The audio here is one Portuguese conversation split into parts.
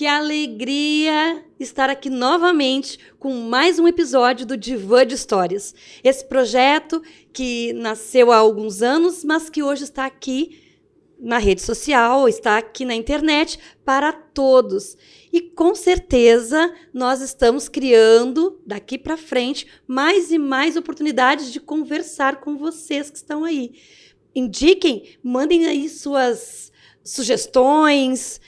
Que alegria estar aqui novamente com mais um episódio do Divã de Histórias. Esse projeto que nasceu há alguns anos, mas que hoje está aqui na rede social, está aqui na internet para todos. E com certeza nós estamos criando, daqui para frente, mais e mais oportunidades de conversar com vocês que estão aí. Indiquem, mandem aí suas sugestões,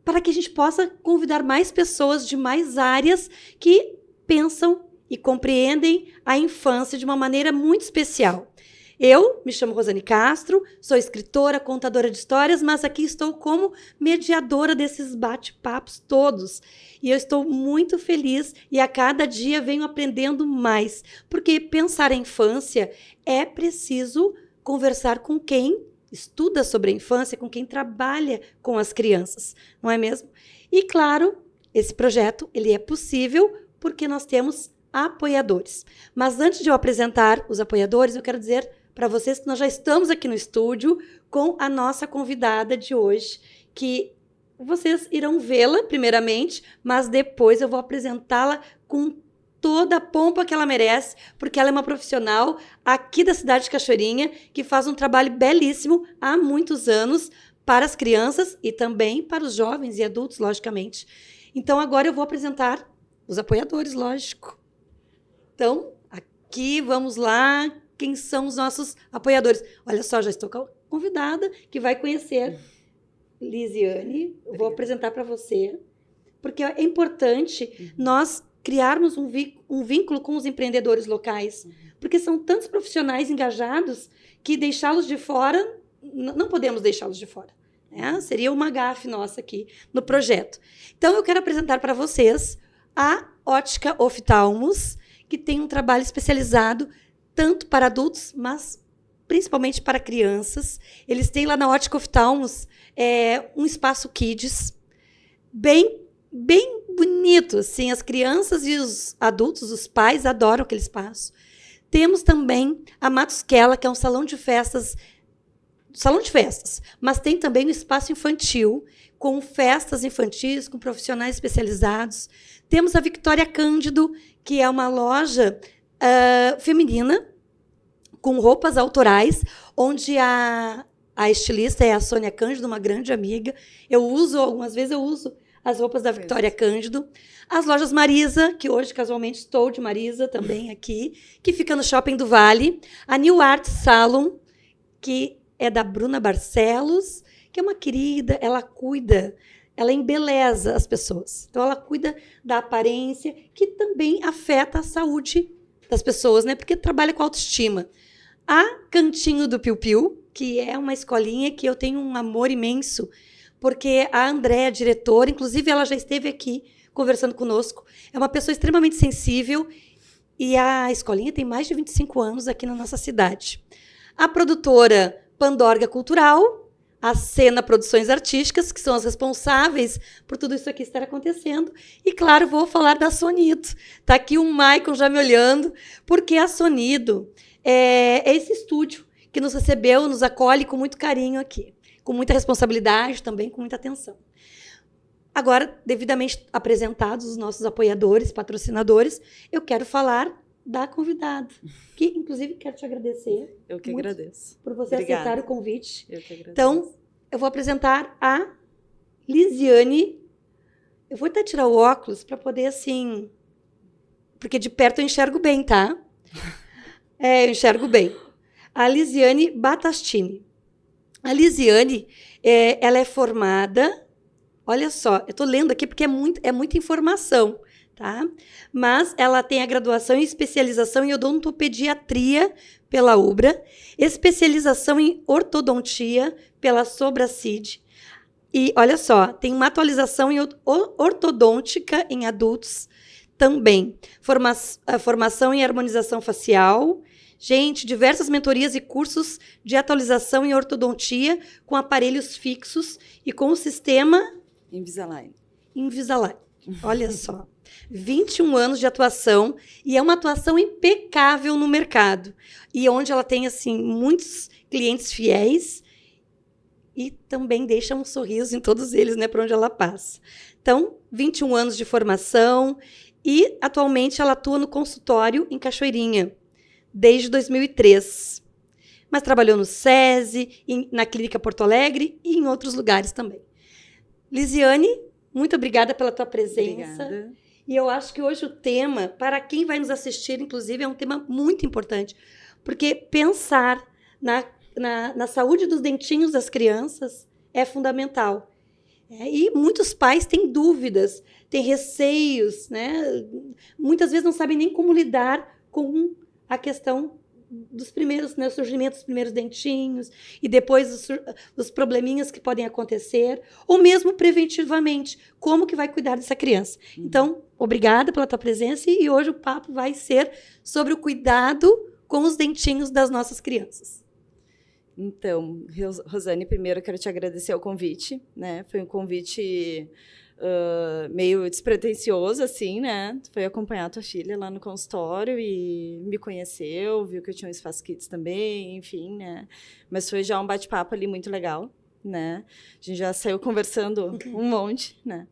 para que a gente possa convidar mais pessoas de mais áreas que pensam e compreendem a infância de uma maneira muito especial. Eu me chamo Rosane Castro, sou escritora, contadora de histórias, mas aqui estou como mediadora desses bate-papos todos. E eu estou muito feliz e a cada dia venho aprendendo mais, porque pensar a infância é preciso conversar com quem estuda sobre a infância, com quem trabalha com as crianças, não é mesmo? E, claro, esse projeto ele é possível porque nós temos apoiadores. Mas antes de eu apresentar os apoiadores, eu quero dizer para vocês que nós já estamos aqui no estúdio com a nossa convidada de hoje, que vocês irão vê-la primeiramente, mas depois eu vou apresentá-la com toda a pompa que ela merece, porque ela é uma profissional aqui da cidade de Cachoeirinha, que faz um trabalho belíssimo há muitos anos para as crianças e também para os jovens e adultos, logicamente. Então, agora eu vou apresentar os apoiadores, lógico. Então, aqui, vamos lá. Quem são os nossos apoiadores? Olha só, já estou com a convidada que vai conhecer Lisiane. Eu vou apresentar para você, porque é importante nós criarmos um vínculo com os empreendedores locais, porque são tantos profissionais engajados que deixá-los de fora, não podemos deixá-los de fora. Né? Seria uma gafe nossa aqui no projeto. Então, eu quero apresentar para vocês a Ótica Oftalmos, que tem um trabalho especializado tanto para adultos, mas principalmente para crianças. Eles têm lá na Ótica Oftalmos um espaço kids bem bonito, assim, as crianças e os adultos, os pais adoram aquele espaço. Temos também a Matusquela, que é um salão de festas, mas tem também um espaço infantil, com festas infantis, com profissionais especializados. Temos a Victoria Cândido, que é uma loja feminina, com roupas autorais, onde a estilista é a Sônia Cândido, uma grande amiga. Algumas vezes eu uso as roupas da Victoria Cândido. As lojas Marisa, que hoje, casualmente, estou de Marisa também aqui, que fica no Shopping do Vale. A New Art Salon, que é da Bruna Barcelos, que é uma querida, ela cuida, ela embeleza as pessoas. Então, ela cuida da aparência, que também afeta a saúde das pessoas, né? Porque trabalha com autoestima. A Cantinho do Piu Piu, que é uma escolinha que eu tenho um amor imenso, porque a Andréa, diretora, inclusive ela já esteve aqui conversando conosco, é uma pessoa extremamente sensível e a escolinha tem mais de 25 anos aqui na nossa cidade. A produtora Pandorga Cultural, a Cena Produções Artísticas, que são as responsáveis por tudo isso aqui estar acontecendo. E, claro, vou falar da Sonido. Está aqui o Maicon já me olhando, porque a Sonido é esse estúdio que nos recebeu, nos acolhe com muito carinho aqui, com muita responsabilidade também, com muita atenção. Agora, devidamente apresentados os nossos apoiadores, patrocinadores, eu quero falar da convidada, que, inclusive, quero te agradecer. Eu que agradeço. Por você aceitar o convite. Eu que agradeço. Então, eu vou apresentar a Lisiane. Eu vou até tirar o óculos para poder, assim... Porque de perto eu enxergo bem, tá? Eu enxergo bem. A Lisiane Batastini. A Lisiane, ela é formada... Olha só, eu estou lendo aqui porque é muita informação, tá? Mas ela tem a graduação em especialização em odontopediatria pela UBRA, especialização em ortodontia pela Sobracid. E, olha só, tem uma atualização em ortodôntica em adultos também. Formação em harmonização facial. Gente, diversas mentorias e cursos de atualização em ortodontia com aparelhos fixos e com o sistema... Invisalign. Olha só. 21 anos de atuação e é uma atuação impecável no mercado. E onde ela tem, assim, muitos clientes fiéis e também deixa um sorriso em todos eles, né, por onde ela passa. Então, 21 anos de formação e, atualmente, ela atua no consultório em Cachoeirinha, desde 2003. Mas trabalhou no SESI, na Clínica Porto Alegre e em outros lugares também. Lisiane, muito obrigada pela tua presença. Obrigada. E eu acho que hoje o tema, para quem vai nos assistir, inclusive, é um tema muito importante. Porque pensar na saúde dos dentinhos das crianças é fundamental. E muitos pais têm dúvidas, têm receios, né? Muitas vezes não sabem nem como lidar com a questão dos primeiros, né, o surgimento dos primeiros dentinhos e depois os probleminhas que podem acontecer, ou mesmo preventivamente, como que vai cuidar dessa criança. Então, obrigada pela tua presença e hoje o papo vai ser sobre o cuidado com os dentinhos das nossas crianças. Então, Rosane, primeiro eu quero te agradecer o convite, né? Foi um convite meio despretensioso, assim, né? Tu foi acompanhar a tua filha lá no consultório e me conheceu, viu que eu tinha um espaço kids também, enfim, né? Mas foi já um bate-papo ali muito legal, né? A gente já saiu conversando um monte, né?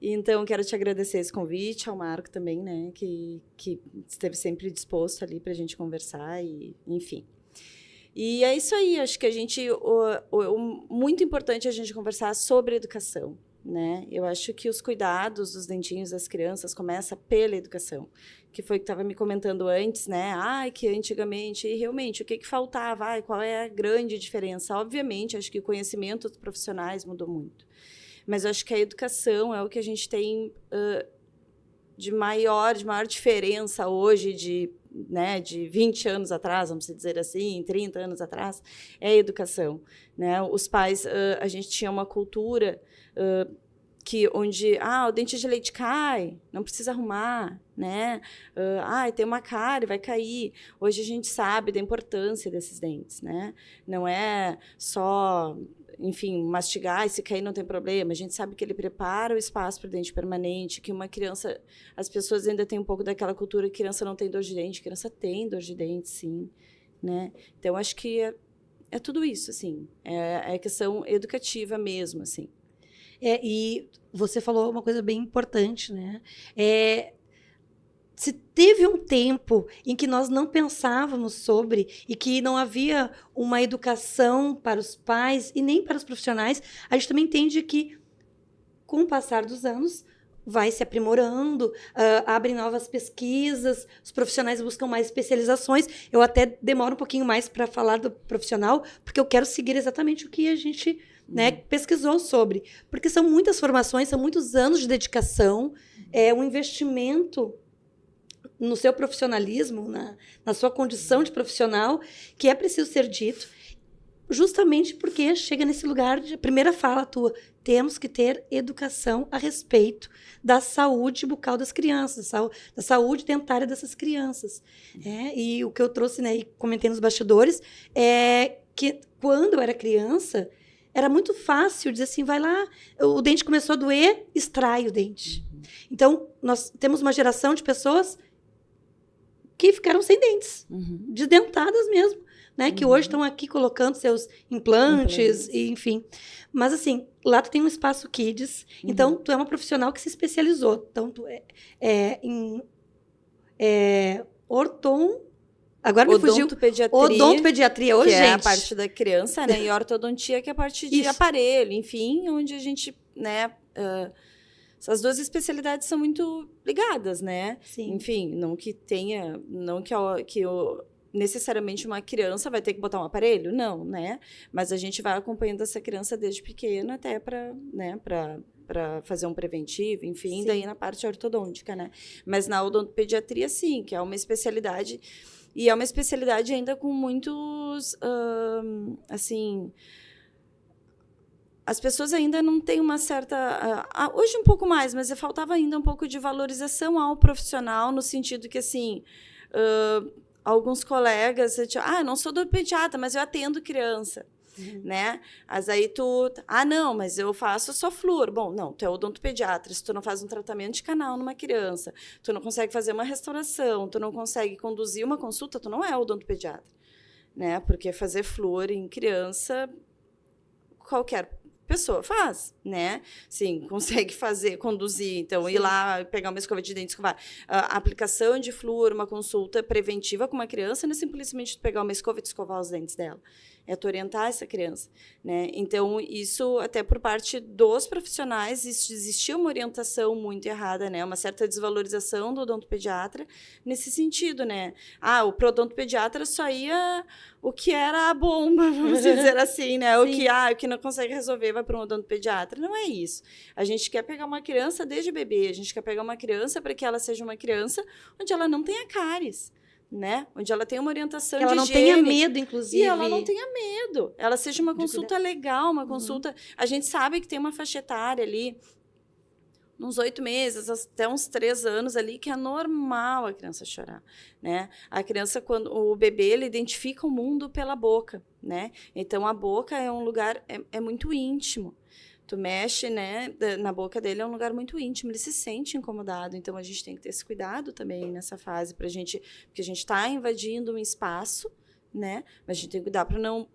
Então, quero te agradecer esse convite, ao Marco também, né? Que esteve sempre disposto ali para a gente conversar e, enfim. E é isso aí, acho que a gente... muito importante a gente conversar sobre educação, né? Eu acho que os cuidados dos dentinhos das crianças começa pela educação, que foi o que estava me comentando antes, né? Que antigamente, realmente, o que faltava? Qual é a grande diferença? Obviamente, acho que o conhecimento dos profissionais mudou muito. Mas eu acho que a educação é o que a gente tem de maior diferença hoje, de 20 anos atrás, vamos dizer assim, 30 anos atrás, é a educação, né? Os pais, a gente tinha uma cultura onde o dente de leite cai, não precisa arrumar, né? Tem uma cárie, vai cair. Hoje a gente sabe da importância desses dentes, né? Não é só, enfim, mastigar e se cair não tem problema. A gente sabe que ele prepara o espaço para o dente permanente, que uma criança... As pessoas ainda têm um pouco daquela cultura que criança não tem dor de dente, criança tem dor de dente, sim, né? Então, acho que é tudo isso, assim. É questão educativa mesmo, assim. E você falou uma coisa bem importante, né? Se teve um tempo em que nós não pensávamos sobre e que não havia uma educação para os pais e nem para os profissionais, a gente também entende que, com o passar dos anos, vai se aprimorando, abrem novas pesquisas, os profissionais buscam mais especializações. Eu até demoro um pouquinho mais para falar do profissional, porque eu quero seguir exatamente o que a gente pesquisou sobre. Porque são muitas formações, são muitos anos de dedicação, um investimento no seu profissionalismo, na sua condição de profissional, que é preciso ser dito, justamente porque chega nesse lugar de primeira fala tua. Temos que ter educação a respeito da saúde bucal das crianças, da saúde dentária dessas crianças. E o que eu trouxe, né, e comentei nos bastidores, é que quando eu era criança, era muito fácil dizer assim, vai lá, o dente começou a doer, extrai o dente. Então, nós temos uma geração de pessoas que ficaram sem dentes, desdentadas mesmo, né? Que hoje estão aqui colocando seus implantes, e, enfim. Mas, assim, lá tu tem um espaço kids, então tu é uma profissional que se especializou. Então, tu em agora me fugiu. Odontopediatria, hoje, gente. Que é a parte da criança, né? E ortodontia, que é a parte de aparelho, enfim, onde a gente, né... essas duas especialidades são muito ligadas, né? Sim. Enfim, não que necessariamente uma criança vai ter que botar um aparelho, não, né? Mas a gente vai acompanhando essa criança desde pequena até para fazer um preventivo, enfim, daí na parte ortodôntica, né? Mas na odontopediatria, sim, que é uma especialidade, e é uma especialidade ainda com muitos, assim... As pessoas ainda não têm uma certa... hoje um pouco mais, mas faltava ainda um pouco de valorização ao profissional, no sentido que, assim, alguns colegas... eu não sou odontopediatra, mas eu atendo criança, né? Mas aí tu... não, mas eu faço só flúor. Bom, não, tu é odontopediatra, se tu não faz um tratamento de canal numa criança, tu não consegue fazer uma restauração, tu não consegue conduzir uma consulta, tu não é odontopediatra, né? Porque fazer flúor em criança, qualquer pessoa faz, né? Sim, consegue conduzir, então, ir lá, pegar uma escova de dente, escovar. A aplicação de flúor, uma consulta preventiva com uma criança, não é simplesmente pegar uma escova e escovar os dentes dela. É tu orientar essa criança, né? Então, isso, até por parte dos profissionais, existia uma orientação muito errada, né? Uma certa desvalorização do odontopediatra nesse sentido, né? O odontopediatra só ia o que era a bomba, vamos dizer assim, né? O que não consegue resolver vai para um odontopediatra. Não é isso. A gente quer pegar uma criança desde bebê, a gente quer pegar uma criança para que ela seja uma criança onde ela não tenha cáries, né? Onde ela tenha uma orientação de higiene. Ela não tenha medo, inclusive. E ela não tenha medo. Ela seja uma consulta legal, uma consulta... A gente sabe que tem uma faixa etária ali, uns 8 meses, até uns 3 anos ali, que é normal a criança chorar, né? A criança, quando o bebê, ele identifica o mundo pela boca, né? Então, a boca é um lugar, é muito íntimo. Tu mexe, né, na boca dele, é um lugar muito íntimo, ele se sente incomodado. Então, a gente tem que ter esse cuidado também nessa fase, porque a gente está invadindo um espaço, né? Mas a gente tem que cuidar para não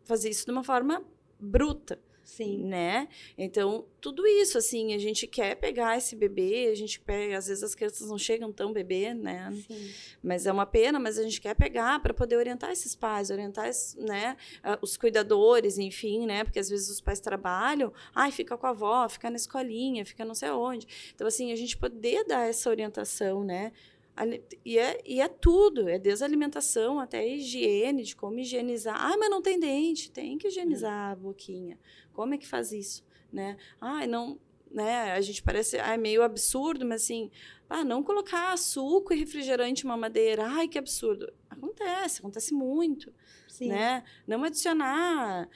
fazer isso de uma forma bruta. Sim. Né? Então, tudo isso, assim, a gente quer pegar esse bebê, a gente pega, às vezes as crianças não chegam tão bebê, né? Sim. Mas é uma pena, mas a gente quer pegar para poder orientar esses pais, orientar, né, os cuidadores, enfim, né? Porque às vezes os pais trabalham, fica com a avó, fica na escolinha, fica não sei aonde. Então, assim, a gente poder dar essa orientação, né? E é tudo, é desde a alimentação até a higiene, de como higienizar. Mas não tem dente, tem que higienizar a boquinha. Como é que faz isso, né? Não, né? A gente parece meio absurdo, mas assim, não colocar suco e refrigerante em mamadeira. Que absurdo. Acontece muito. Sim. Né? Não adicionar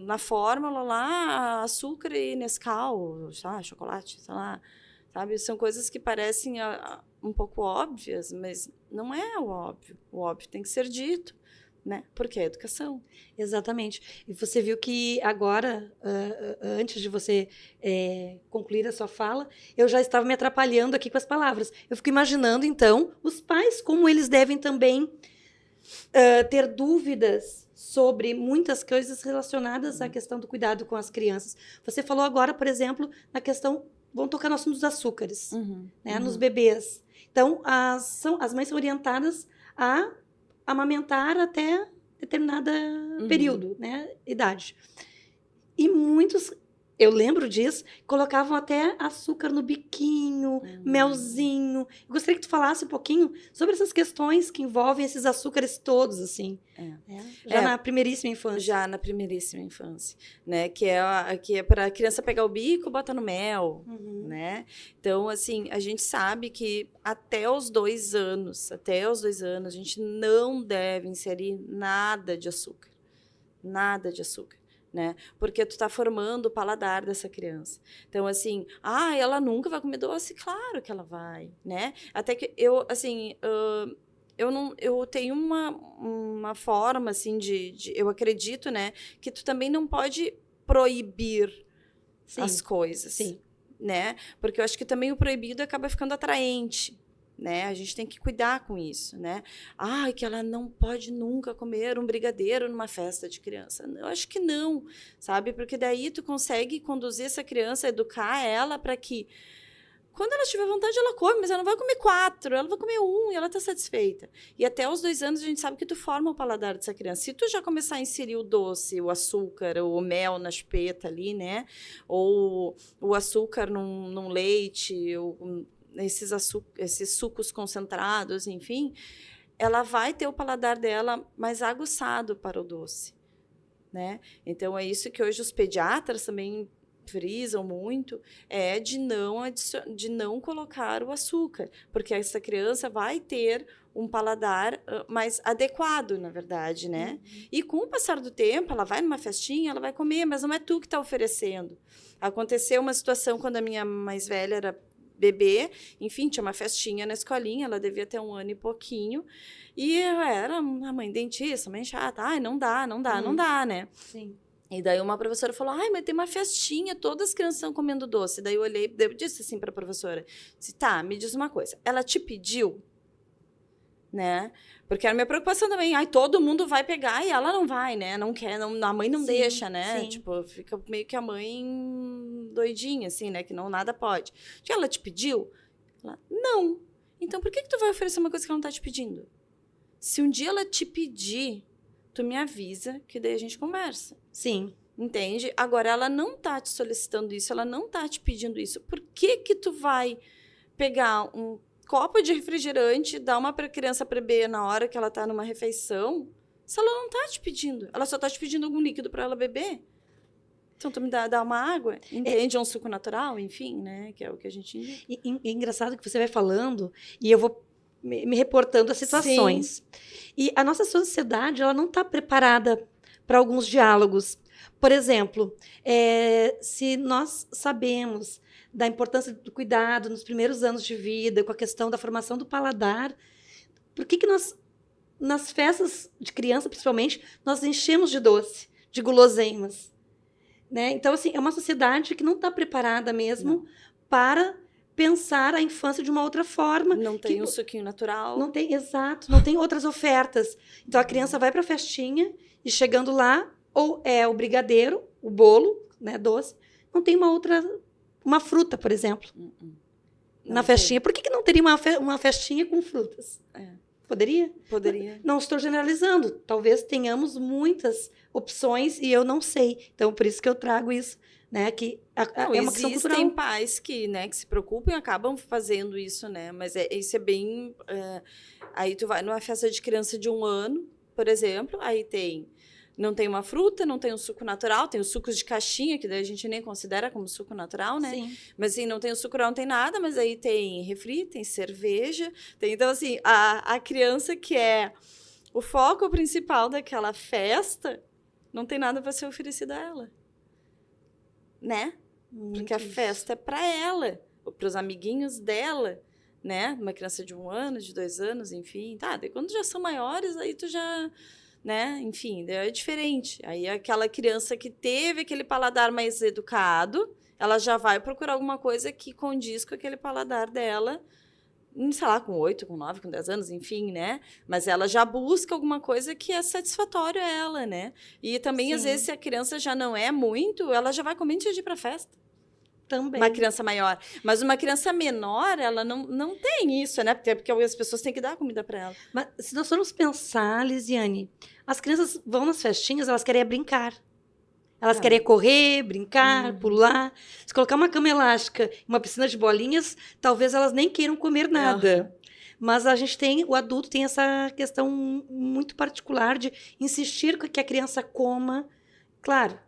na fórmula lá açúcar e Nescau, chocolate, sei lá. Sabe? São coisas que parecem um pouco óbvias, mas não é o óbvio. O óbvio tem que ser dito, né? Porque é educação. Exatamente. E você viu que agora, antes de você concluir a sua fala, eu já estava me atrapalhando aqui com as palavras. Eu fico imaginando, então, os pais, como eles devem também ter dúvidas sobre muitas coisas relacionadas à questão do cuidado com as crianças. Você falou agora, por exemplo, na questão... Vamos tocar no assunto dos açúcares, né, nos bebês. Então, as mães são orientadas a amamentar até determinado período, né, idade. E muitos, eu lembro disso, colocavam até açúcar no biquinho, melzinho. Eu gostaria que tu falasse um pouquinho sobre essas questões que envolvem esses açúcares todos, assim. Já na primeiríssima infância. Já na primeiríssima infância, né? Que é para a criança pegar o bico, bota no mel, né? Então, assim, a gente sabe que até os 2 anos, a gente não deve inserir nada de açúcar. Nada de açúcar. Né? Porque tu tá formando o paladar dessa criança. Então, assim, ela nunca vai comer doce? Claro que ela vai, né? Até que eu, assim, eu tenho uma forma, assim, eu acredito, né, que tu também não pode proibir as coisas, né? Porque eu acho que também o proibido acaba ficando atraente, né? A gente tem que cuidar com isso, né? Que ela não pode nunca comer um brigadeiro numa festa de criança. Eu acho que não, sabe? Porque daí tu consegue conduzir essa criança, educar ela para que quando ela tiver vontade, ela come, mas ela não vai comer 4, ela vai comer 1 e ela está satisfeita. E até os 2 anos a gente sabe que tu forma o paladar dessa criança. Se tu já começar a inserir o doce, o açúcar, o mel na chupeta ali, né? Ou o açúcar num leite, ou esses sucos concentrados, enfim, ela vai ter o paladar dela mais aguçado para o doce, né? Então, é isso que hoje os pediatras também frisam muito, de não colocar o açúcar, porque essa criança vai ter um paladar mais adequado, na verdade, né? E com o passar do tempo, ela vai numa festinha, ela vai comer, mas não é tu que está oferecendo. Aconteceu uma situação quando a minha mais velha era bebê, enfim, tinha uma festinha na escolinha, ela devia ter 1 ano e pouquinho, e eu era uma mãe dentista, mãe chata, não dá, né? Sim. E daí uma professora falou, mas tem uma festinha, todas as crianças estão comendo doce. Daí eu olhei, eu disse assim para a professora, disse, me diz uma coisa, ela te pediu? né? Porque era minha preocupação também. Ai, todo mundo vai pegar e ela não vai, né? Não quer, não, a mãe não Sim, deixa, né? sim. Tipo, fica meio que a mãe doidinha, assim, né? Que não, nada pode. Ela te pediu? Ela, não. Então, por que tu vai oferecer uma coisa que ela não tá te pedindo? Se um dia ela te pedir, tu me avisa, que daí a gente conversa. Sim. Entende? Agora, ela não tá te solicitando isso, ela não tá te pedindo isso. Por que tu vai pegar um copo de refrigerante, dar uma para criança beber na hora que ela tá numa refeição, se ela não tá te pedindo? Ela só tá te pedindo algum líquido para ela beber. Então, tu me dá uma água, entende? Um suco natural, enfim, né? Que é o que a gente indica. E é engraçado que você vai falando e eu vou me reportando as situações. Sim. E a nossa sociedade, ela não está preparada para alguns diálogos. Por exemplo, se nós sabemos da importância do cuidado nos primeiros anos de vida, com a questão da formação do paladar, por que nós, nas festas de criança, principalmente, nós enchemos de doce, de guloseimas? Né? Então, assim, é uma sociedade que não está preparada mesmo para pensar a infância de uma outra forma. Não tem um suquinho natural. Não tem, exato, não tem outras ofertas. Então, a criança vai para a festinha e chegando lá, ou é o brigadeiro, o bolo, né, doce, não tem uma fruta, por exemplo, na festinha. Por que não teria uma festinha com frutas? Poderia? Poderia. Não estou generalizando. Talvez tenhamos muitas opções e eu não sei. Então, por isso que eu trago isso, né? Que é uma questão cultural. Existem pais que, né, que se preocupam e acabam fazendo isso, né? Mas isso é bem... aí tu vai numa festa de criança de 1 ano, por exemplo, aí não tem uma fruta, não tem um suco natural, tem os sucos de caixinha, que daí a gente nem considera como suco natural, né? Sim. Mas assim, não tem o suco, não tem nada, mas aí tem refri, tem cerveja, então assim, a criança que é o foco principal daquela festa, não tem nada para ser oferecido a ela, né? Porque a festa é para ela, para os amiguinhos dela, né? Uma criança de 1 ano, de 2 anos, enfim, tá, daí quando já são maiores, aí tu já... né? Enfim, é diferente. Aí aquela criança que teve aquele paladar mais educado, ela já vai procurar alguma coisa que condiz com aquele paladar dela, sei lá, com 8, com 9, com 10 anos, enfim, né? Mas ela já busca alguma coisa que é satisfatório a ela, né? E também, às vezes, se a criança já não é muito, ela já vai comer antes de ir pra festa. Também. Uma criança maior. Mas uma criança menor, ela não tem isso, né? Porque as pessoas têm que dar comida para ela. Mas se nós formos pensar, Lisiane, as crianças vão nas festinhas, elas querem brincar. Elas querem correr, brincar, pular. Se colocar uma cama elástica e uma piscina de bolinhas, talvez elas nem queiram comer nada. Mas o adulto tem essa questão muito particular de insistir que a criança coma. Claro,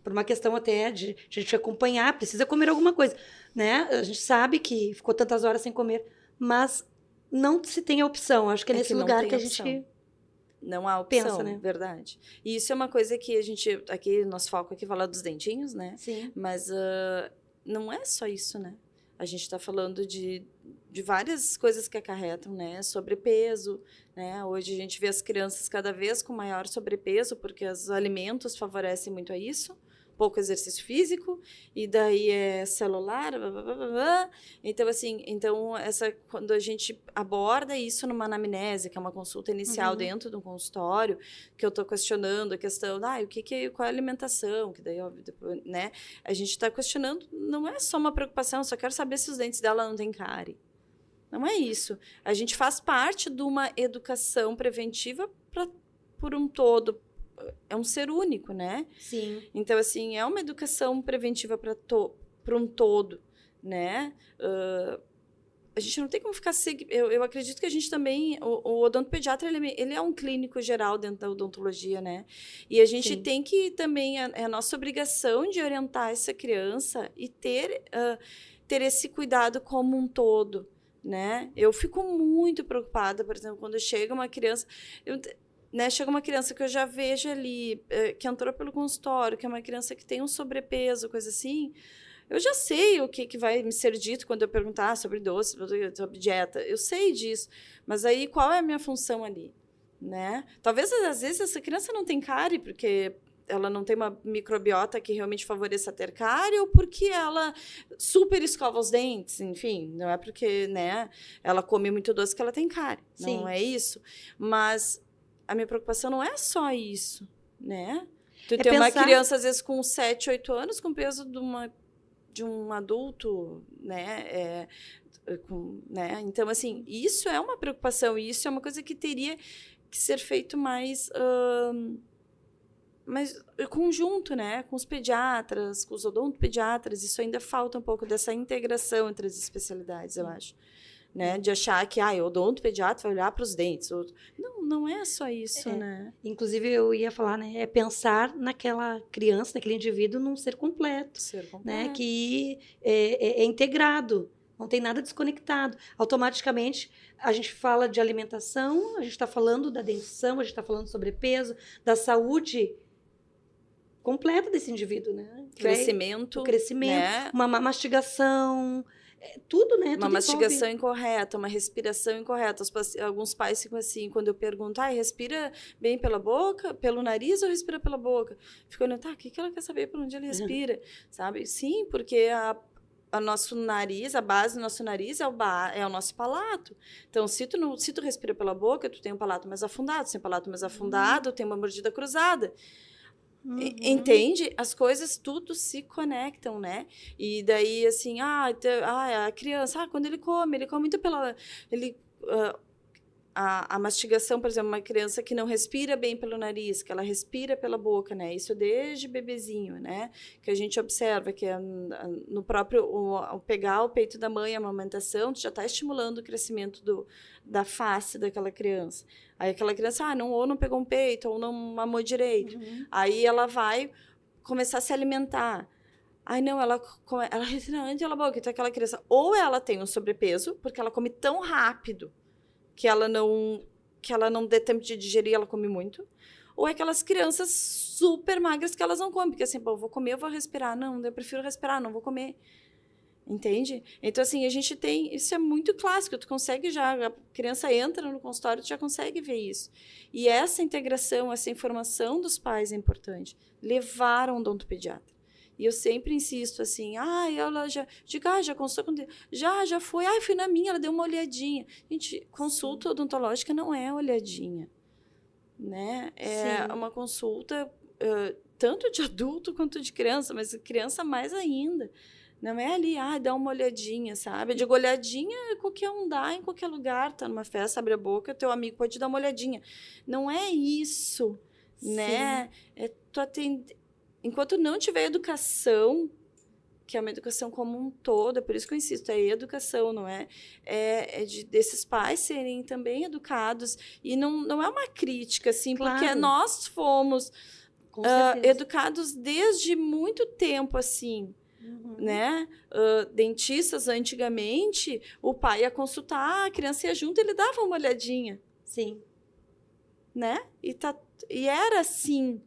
por uma questão até de a gente acompanhar, precisa comer alguma coisa, né? A gente sabe que ficou tantas horas sem comer, mas não se tem a opção. Acho que é nesse lugar que a gente... Não há opção, pensa, né? Verdade. E isso é uma coisa que a gente... Aqui, nosso foco aqui é falar dos dentinhos, né? Sim. Mas não é só isso, né? A gente está falando de várias coisas que acarretam, né? Sobrepeso, né? Hoje a gente vê as crianças cada vez com maior sobrepeso, porque os alimentos favorecem muito a isso. Pouco exercício físico, e daí é celular, blá, blá, blá, blá. Então, assim, quando a gente aborda isso numa anamnese, que é uma consulta inicial dentro de um consultório, que eu estou questionando a questão, qual é a alimentação, que daí, óbvio, depois, né? A gente está questionando, não é só uma preocupação, eu só quero saber se os dentes dela não têm cárie. Não é isso. A gente faz parte de uma educação preventiva por um todo. É um ser único, né? Sim. Então, assim, é uma educação preventiva para um todo, né? A gente não tem como ficar... Eu acredito que a gente também... O odontopediatra, ele é um clínico geral dentro da odontologia, né? E a gente tem que também... É a nossa obrigação de orientar essa criança e ter esse cuidado como um todo, né? Eu fico muito preocupada, por exemplo, quando chega uma criança... Né, chega uma criança que eu já vejo ali, que entrou pelo consultório, que é uma criança que tem um sobrepeso, coisa assim, eu já sei o que vai me ser dito quando eu perguntar sobre doce, sobre dieta. Eu sei disso. Mas aí, qual é a minha função ali? Né? Talvez, às vezes, essa criança não tem cárie, porque ela não tem uma microbiota que realmente favoreça ter cárie, ou porque ela super escova os dentes, enfim, não é porque, né, ela come muito doce que ela tem cárie, Sim. não é isso. Mas a minha preocupação não é só isso, né? Tu tem uma criança, às vezes, com 7, 8 anos, com o peso de um adulto, né? Né? Então, assim, isso é uma preocupação, e isso é uma coisa que teria que ser feito mais conjunto, né? Com os pediatras, com os odontopediatras. Isso ainda falta um pouco dessa integração entre as especialidades, eu acho. Né? De achar que o odontopediatra vai olhar para os dentes. Não é só isso, né? Inclusive, eu ia falar, né? É pensar naquela criança, naquele indivíduo, num ser completo. Né? Que é integrado. Não tem nada desconectado. Automaticamente, a gente fala de alimentação, a gente está falando da dentição, a gente está falando de sobrepeso, da saúde completa desse indivíduo, né? Crescimento. Né? Uma mastigação, tudo, né? Uma mastigação incorreta, uma respiração incorreta. Alguns pais ficam assim, quando eu pergunto, respira bem pela boca, pelo nariz ou respira pela boca? Ficam olhando, o que ela quer saber por onde ele respira? Sabe? Sim, porque o nosso nariz, a base do nosso nariz é o nosso palato. Então, se tu respira pela boca, tu tem um palato mais afundado. Se tem um palato mais afundado, tem uma mordida cruzada. Entende? As coisas tudo se conectam, né? E daí, assim, a criança, quando ele come muito pela... A mastigação, por exemplo, uma criança que não respira bem pelo nariz, que ela respira pela boca, né? Isso desde bebezinho, né? Que a gente observa que no próprio... Ao pegar o peito da mãe, a amamentação, tu já está estimulando o crescimento da face daquela criança. Aí aquela criança, ou não pegou um peito, ou não mamou direito. Aí ela vai começar a se alimentar. Ela respira antes pela boca. Então aquela criança, ou ela tem um sobrepeso, porque ela come tão rápido, que ela não dê tempo de digerir, ela come muito. Ou é aquelas crianças super magras que elas não comem. Porque assim, eu vou comer, eu vou respirar. Não, eu prefiro respirar, não vou comer. Entende? Então, assim, a gente tem... Isso é muito clássico. Tu consegue já... A criança entra no consultório, tu já consegue ver isso. E essa integração, essa informação dos pais é importante. Levar um odontopediatra. E eu sempre insisto assim, ela já consultou com... Já foi, fui na minha, ela deu uma olhadinha. Gente, consulta odontológica não é olhadinha, né? É uma consulta tanto de adulto quanto de criança, mas criança mais ainda. Não é ali, dá uma olhadinha, sabe? Eu digo, olhadinha, qualquer um dá, em qualquer lugar, tá numa festa, abre a boca, teu amigo pode dar uma olhadinha. Não é isso, né? Tu atender... Enquanto não tiver educação, que é uma educação como um todo, é por isso que eu insisto, é educação, não é? Desses pais serem também educados. E não é uma crítica, assim, claro. Porque nós fomos educados desde muito tempo, assim. Né? Dentistas, antigamente, o pai ia consultar, a criança ia junto, ele dava uma olhadinha. Sim. Né? E era assim.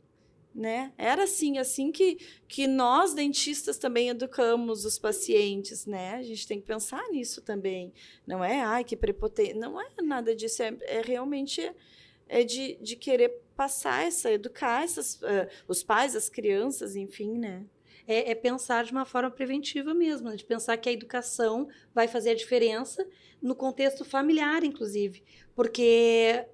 Né? Era assim que nós, dentistas, também educamos os pacientes, né? A gente tem que pensar nisso também. Não é, que prepotente. Não é nada disso, realmente de querer passar educar os pais, as crianças, enfim, né? É pensar de uma forma preventiva mesmo, de pensar que a educação vai fazer a diferença no contexto familiar, inclusive. Porque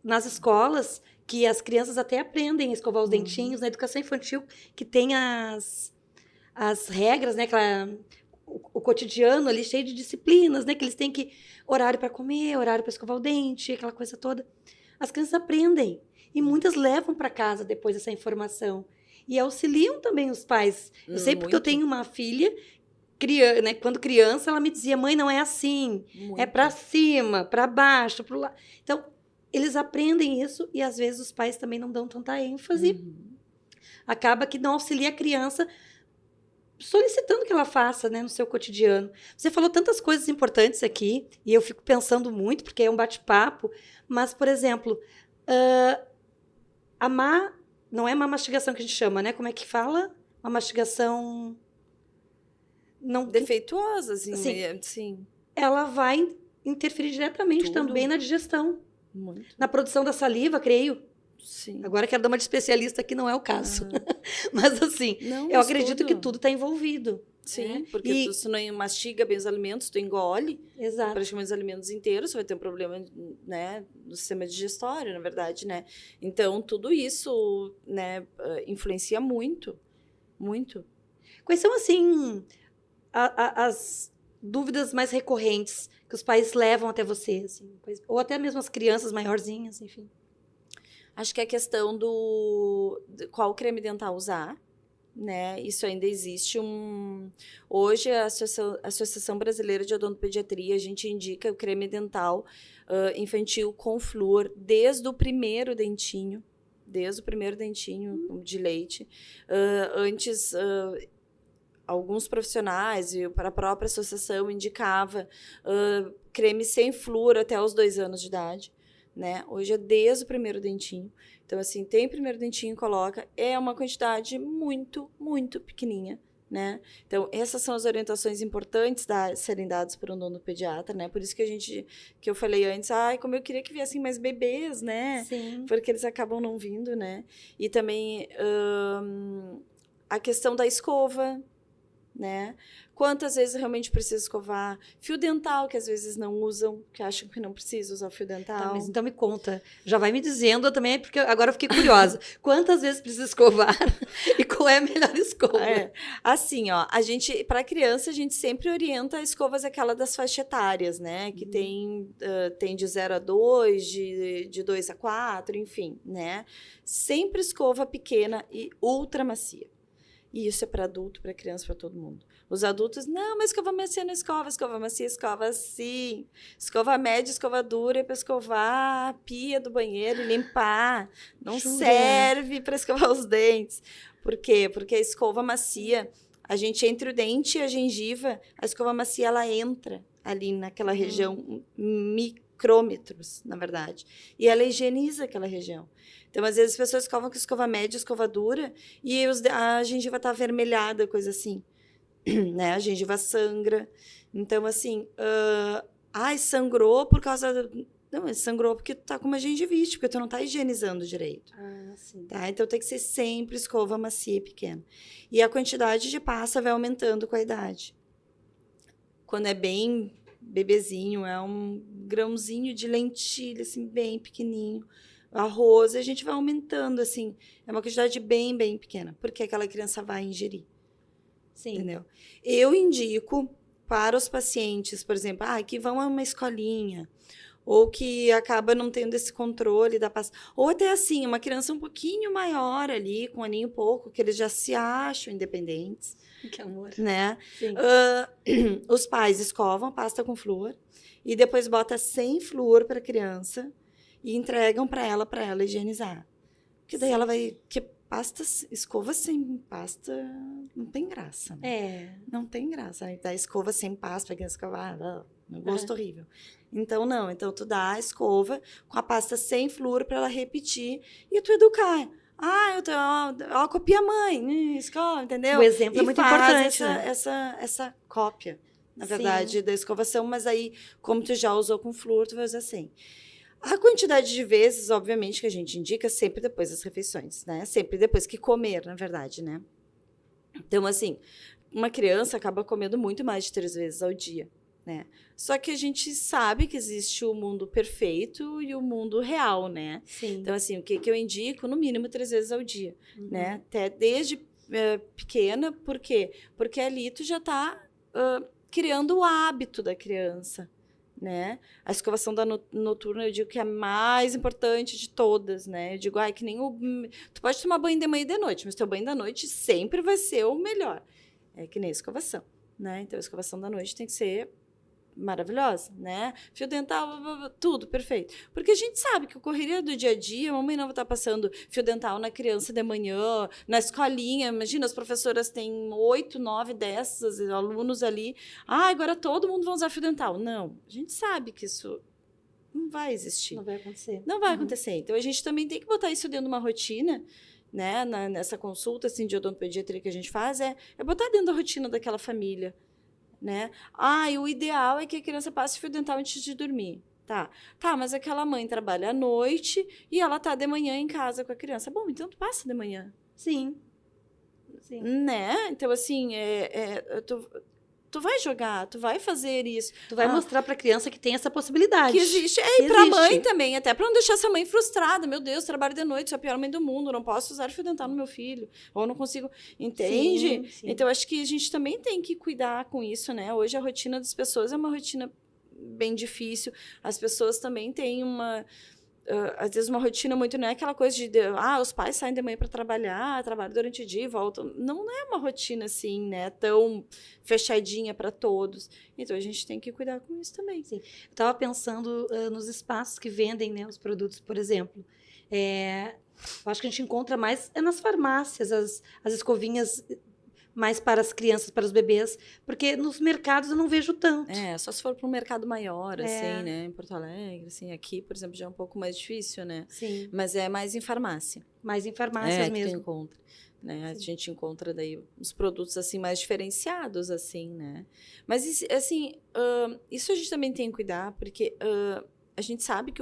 nas escolas... que as crianças até aprendem a escovar os dentinhos, na educação infantil, que tem as regras, né? O cotidiano ali cheio de disciplinas, né? Que eles têm que horário para comer, horário para escovar o dente, aquela coisa toda. As crianças aprendem e muitas levam para casa depois essa informação e auxiliam também os pais. Eu sei porque eu tenho uma filha, né? Quando criança, ela me dizia: mãe, não é assim, é para cima, para baixo, para lá. Então eles aprendem isso e, às vezes, os pais também não dão tanta ênfase. Acaba que não auxilia a criança solicitando que ela faça, né, no seu cotidiano. Você falou tantas coisas importantes aqui e eu fico pensando muito, porque é um bate-papo, mas, por exemplo, não é uma mastigação que a gente chama, né? Como é que fala? Uma mastigação... não defeituosa, assim, sim. Ela vai interferir diretamente também na digestão. Na produção da saliva, creio. Sim. Agora quero dar uma de especialista que não é o caso. Mas assim, Não, eu acredito que tudo está envolvido. Sim, porque se não mastiga bem os alimentos, tu engole Exato. praticamente os alimentos inteiros, você vai ter um problema, né, no sistema digestório, na verdade, né? Então, tudo isso, né, influencia muito, muito. Quais são, assim, as dúvidas mais recorrentes que os pais levam até você, assim? Ou até mesmo as crianças maiorzinhas, enfim. Acho que a questão de qual creme dental usar, né? Isso ainda existe Hoje, a Associação Brasileira de Odontopediatria, a gente indica o creme dental infantil com flúor desde o primeiro dentinho de leite. Antes, alguns profissionais e para a própria associação indicava creme sem flúor até os 2 anos de idade. Né? Hoje é desde o primeiro dentinho. Então, assim, tem o primeiro dentinho, coloca. É uma quantidade muito, muito pequenininha, né? Então, essas são as orientações importantes serem dadas por um odontopediatra, né? Por isso que eu falei antes, como eu queria que viessem mais bebês, né? Sim. Porque eles acabam não vindo, né? E também a questão da escova, né? Quantas vezes realmente precisa escovar? Fio dental, que às vezes não usam, que acham que não precisa usar fio dental. Tá, mas então me conta. Já vai me dizendo também, porque agora eu fiquei curiosa. Quantas vezes precisa escovar? E qual é a melhor escova? Assim, ó, para criança, a gente sempre orienta escovas aquela das faixas etárias, né? Que tem de 0 a 2, de 2 a 4, enfim, né? Sempre escova pequena e ultra macia. E isso é para adulto, para criança, para todo mundo. Os adultos, não, mas escova macia não escova. Escova macia, escova sim. Escova média, escova dura é para escovar a pia do banheiro e limpar. Não serve para escovar os dentes. Por quê? Porque a escova macia, a gente, entre o dente e a gengiva, a escova macia, ela entra ali naquela região micrômetros, na verdade. E ela higieniza aquela região. Então, às vezes, as pessoas escovam com escova média, escova dura, e a gengiva está avermelhada, coisa assim. Né? A gengiva sangra. Então, assim, sangrou por causa... Não, sangrou porque tu tá com uma gengivite, porque tu não tá higienizando direito. Sim. Tá? Então, tem que ser sempre escova macia e pequena. E a quantidade de pasta vai aumentando com a idade. Quando é bem bebezinho, é um grãozinho de lentilha, assim, bem pequenininho. Arroz, a gente vai aumentando, assim. É uma quantidade bem, bem pequena, porque aquela criança vai ingerir. Sim. Entendeu? Eu indico para os pacientes, por exemplo, que vão a uma escolinha, ou que acaba não tendo esse controle da pasta. Ou até assim, uma criança um pouquinho maior ali, com um aninho pouco, que eles já se acham independentes. Que amor. Né? Sim. Os pais escovam a pasta com flúor e depois bota sem flúor para a criança e entregam para ela higienizar. Porque daí ela vai... Que escova sem pasta não tem graça. Né? Não tem graça. Aí dá escova sem pasta para criança escovar. Um gosto horrível. Então, não. Então, tu dá a escova com a pasta sem flúor para ela repetir e tu educar. Copia a mãe, escova, entendeu? O exemplo é muito importante. Essa cópia, na verdade, da escovação, mas aí, como tu já usou com flúor, tu vai usar sem. A quantidade de vezes, obviamente, que a gente indica sempre depois das refeições, né? Sempre depois que comer, na verdade, né? Então, assim, uma criança acaba comendo muito mais de 3 vezes ao dia, né? Só que a gente sabe que existe o mundo perfeito e o mundo real, né? Sim. Então, assim, o que eu indico? No mínimo 3 vezes ao dia, né? Até desde pequena, por quê? Porque ali tu já tá criando o hábito da criança, né? A escovação noturna, eu digo que é a mais importante de todas, né? Eu digo, que nem tu pode tomar banho de manhã e de noite, mas teu banho da noite sempre vai ser o melhor. É que nem a escovação, né? Então, a escovação da noite tem que ser maravilhosa, né? Fio dental, tudo perfeito. Porque a gente sabe que a correria do dia a dia, a mamãe não vai estar passando fio dental na criança de manhã, na escolinha. Imagina, as professoras têm 8, 9, 10 alunos ali. Agora todo mundo vai usar fio dental. Não, a gente sabe que isso não vai existir. Não vai acontecer. Não vai acontecer. Então, a gente também tem que botar isso dentro de uma rotina, né? Nessa consulta assim, de odontopediatria que a gente faz, é botar dentro da rotina daquela família. Né? E o ideal é que a criança passe fio dental antes de dormir. Tá, mas aquela mãe trabalha à noite e ela tá de manhã em casa com a criança. Bom, então tu passa de manhã. Sim. Sim. Né? Então, assim, tu vai jogar, tu vai fazer isso. Tu vai mostrar pra criança que tem essa possibilidade. Que existe. E pra mãe também, até pra não deixar essa mãe frustrada. Meu Deus, trabalho de noite, sou a pior mãe do mundo, não posso usar fio dental no meu filho. Ou não consigo. Entende? Sim. Então, acho que a gente também tem que cuidar com isso, né? Hoje a rotina das pessoas é uma rotina bem difícil. As pessoas também têm às vezes uma rotina muito, não é aquela coisa os pais saem de manhã para trabalhar, trabalham durante o dia e voltam. Não é uma rotina assim, né, tão fechadinha para todos. Então a gente tem que cuidar com isso também. Sim. Eu estava pensando nos espaços que vendem, né, os produtos, por exemplo. Eu acho que a gente encontra mais nas farmácias, as escovinhas mais para as crianças, para os bebês, porque nos mercados eu não vejo tanto. Só se for para um mercado maior, assim, né? Em Porto Alegre, assim, aqui, por exemplo, já é um pouco mais difícil, né? Sim. Mas é mais em farmácia. Mais em farmácias mesmo. Que tu encontra, né? A gente encontra daí os produtos, assim, mais diferenciados, assim, né? Mas, assim, isso a gente também tem que cuidar, porque a gente sabe que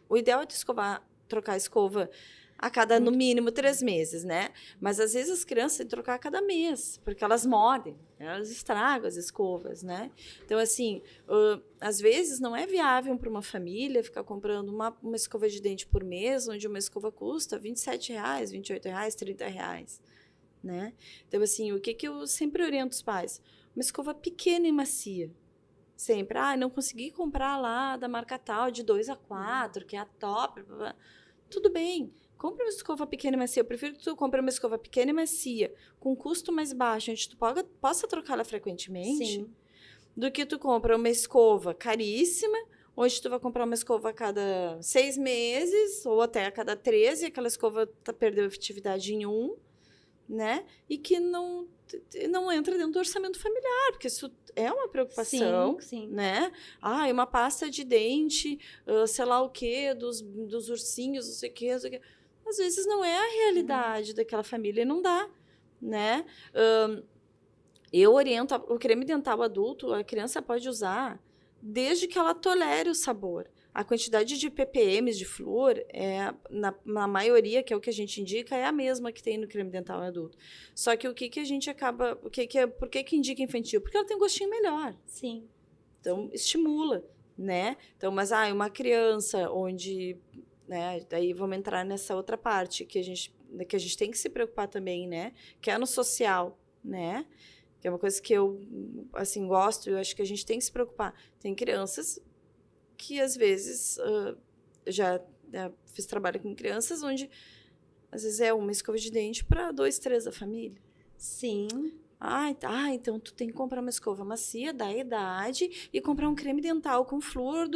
o ideal é trocar a escova a cada, no mínimo, 3 meses, né? Mas, às vezes, as crianças têm que trocar a cada mês, porque elas mordem, elas estragam as escovas, né? Então, assim, às vezes, não é viável para uma família ficar comprando uma escova de dente por mês, onde uma escova custa R$27, R$28, R$30, né? Então, assim, o que eu sempre oriento os pais? Uma escova pequena e macia. Sempre. Não consegui comprar lá da marca tal, de 2 a 4, que é a top. Blá, blá. Tudo bem. Compre uma escova pequena e macia. Eu prefiro que tu compre uma escova pequena e macia, com custo mais baixo, onde tu possa trocá-la frequentemente, Sim. do que tu compra uma escova caríssima, onde tu vai comprar uma escova a cada 6 meses, ou até a cada 13, aquela escova perdeu efetividade em 1, né? E que não entra dentro do orçamento familiar, porque isso é uma preocupação, sim. né? Uma pasta de dente, sei lá o quê, dos ursinhos, não sei o quê. Às vezes não é a realidade daquela família e não dá, né? Eu oriento o creme dental adulto, a criança pode usar desde que ela tolere o sabor. A quantidade de ppm de flúor, na maioria, que é o que a gente indica, é a mesma que tem no creme dental adulto. Só que o que a gente acaba... Por que indica infantil? Porque ela tem um gostinho melhor. Sim. Então, estimula, né? Então, mas uma criança onde... Né, daí vamos entrar nessa outra parte que a gente tem que se preocupar também, né? Que é no social, né? Que é uma coisa que eu, assim, gosto, eu acho que a gente tem que se preocupar. Tem crianças que, às vezes, já fiz trabalho com crianças onde, às vezes, é uma escova de dente para 2, 3 da família. Sim. Então tu tem que comprar uma escova macia da idade e comprar um creme dental com flúor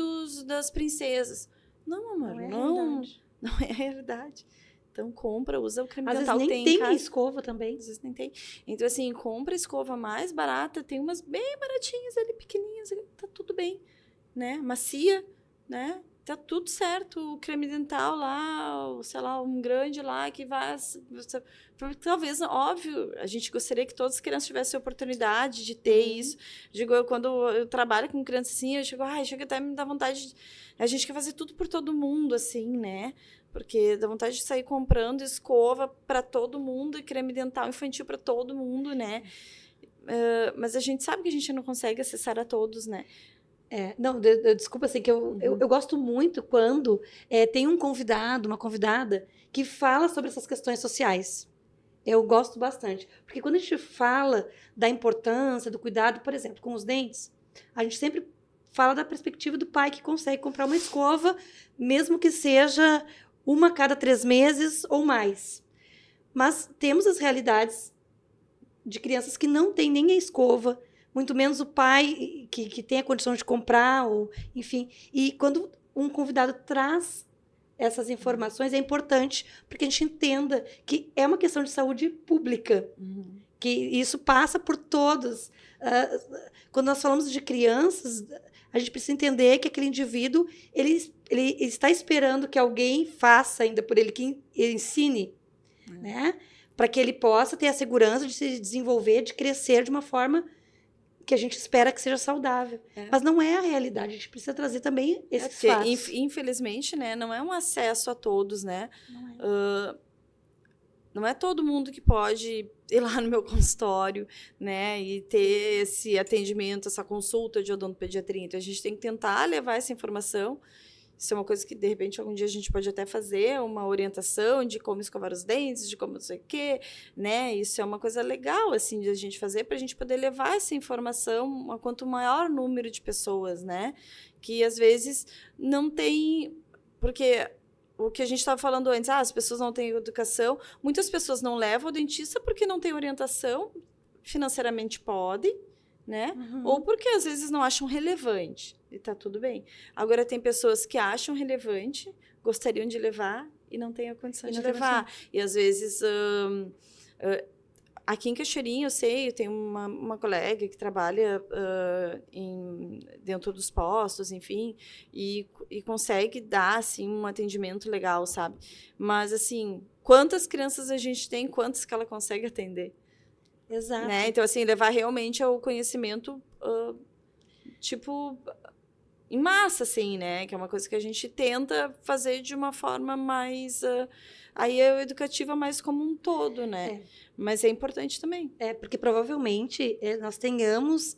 das princesas. Não, amor, não é a realidade. Então, usa o creme dental que tem em casa. Às vezes nem tem escova também. Às vezes nem tem. Então, assim, compra a escova mais barata, tem umas bem baratinhas ali, pequenininhas, tá tudo bem, né? Macia, né? Tá tudo certo. O creme dental lá, sei lá, um grande lá que vai... Talvez, óbvio, a gente gostaria que todas as crianças tivessem a oportunidade de ter isso. Quando eu trabalho com criança assim, chega até me dá vontade... A gente quer fazer tudo por todo mundo, assim, né? Porque dá vontade de sair comprando escova para todo mundo e creme dental infantil para todo mundo, né? Mas a gente sabe que a gente não consegue acessar a todos, né? Desculpa, assim, que eu gosto muito quando tem um convidado, uma convidada, que fala sobre essas questões sociais. Eu gosto bastante. Porque quando a gente fala da importância, do cuidado, por exemplo, com os dentes, a gente sempre fala da perspectiva do pai que consegue comprar uma escova, mesmo que seja uma a cada 3 meses ou mais. Mas temos as realidades de crianças que não têm nem a escova, muito menos o pai que tem a condição de comprar, ou, enfim. E quando um convidado traz essas informações, é importante porque a gente entenda que é uma questão de saúde pública, que isso passa por todos. Quando nós falamos de crianças, a gente precisa entender que aquele indivíduo ele está esperando que alguém faça ainda por ele, que ele ensine, né? Para que ele possa ter a segurança de se desenvolver, de crescer de uma forma que a gente espera que seja saudável. Mas não é a realidade, a gente precisa trazer também esses fatos. Infelizmente, né, não é um acesso a todos, né? Não é. Não é todo mundo que pode ir lá no meu consultório, né, e ter esse atendimento, essa consulta de odontopediatria. Então, a gente tem que tentar levar essa informação. Isso é uma coisa que, de repente, algum dia a gente pode até fazer, uma orientação de como escovar os dentes, de como não sei o quê, né? Isso é uma coisa legal, assim, de a gente fazer para a gente poder levar essa informação a quanto maior número de pessoas, né? Que, às vezes, não tem... Porque o que a gente estava falando antes, as pessoas não têm educação. Muitas pessoas não levam ao dentista porque não têm orientação, financeiramente podem, né? Ou porque às vezes não acham relevante. E tá tudo bem. Agora tem pessoas que acham relevante, gostariam de levar e não têm a condição de levar. E às vezes aqui em Cachoeirinha, eu sei, eu tenho uma colega que trabalha dentro dos postos, enfim, e consegue dar, assim, um atendimento legal, sabe? Mas, assim, quantas crianças a gente tem, quantas que ela consegue atender? Exato. Né? Então, assim, levar realmente ao conhecimento, tipo, em massa, assim, né? Que é uma coisa que a gente tenta fazer de uma forma mais... aí é educativa mais como um todo, né? Mas é importante também. Porque provavelmente nós tenhamos,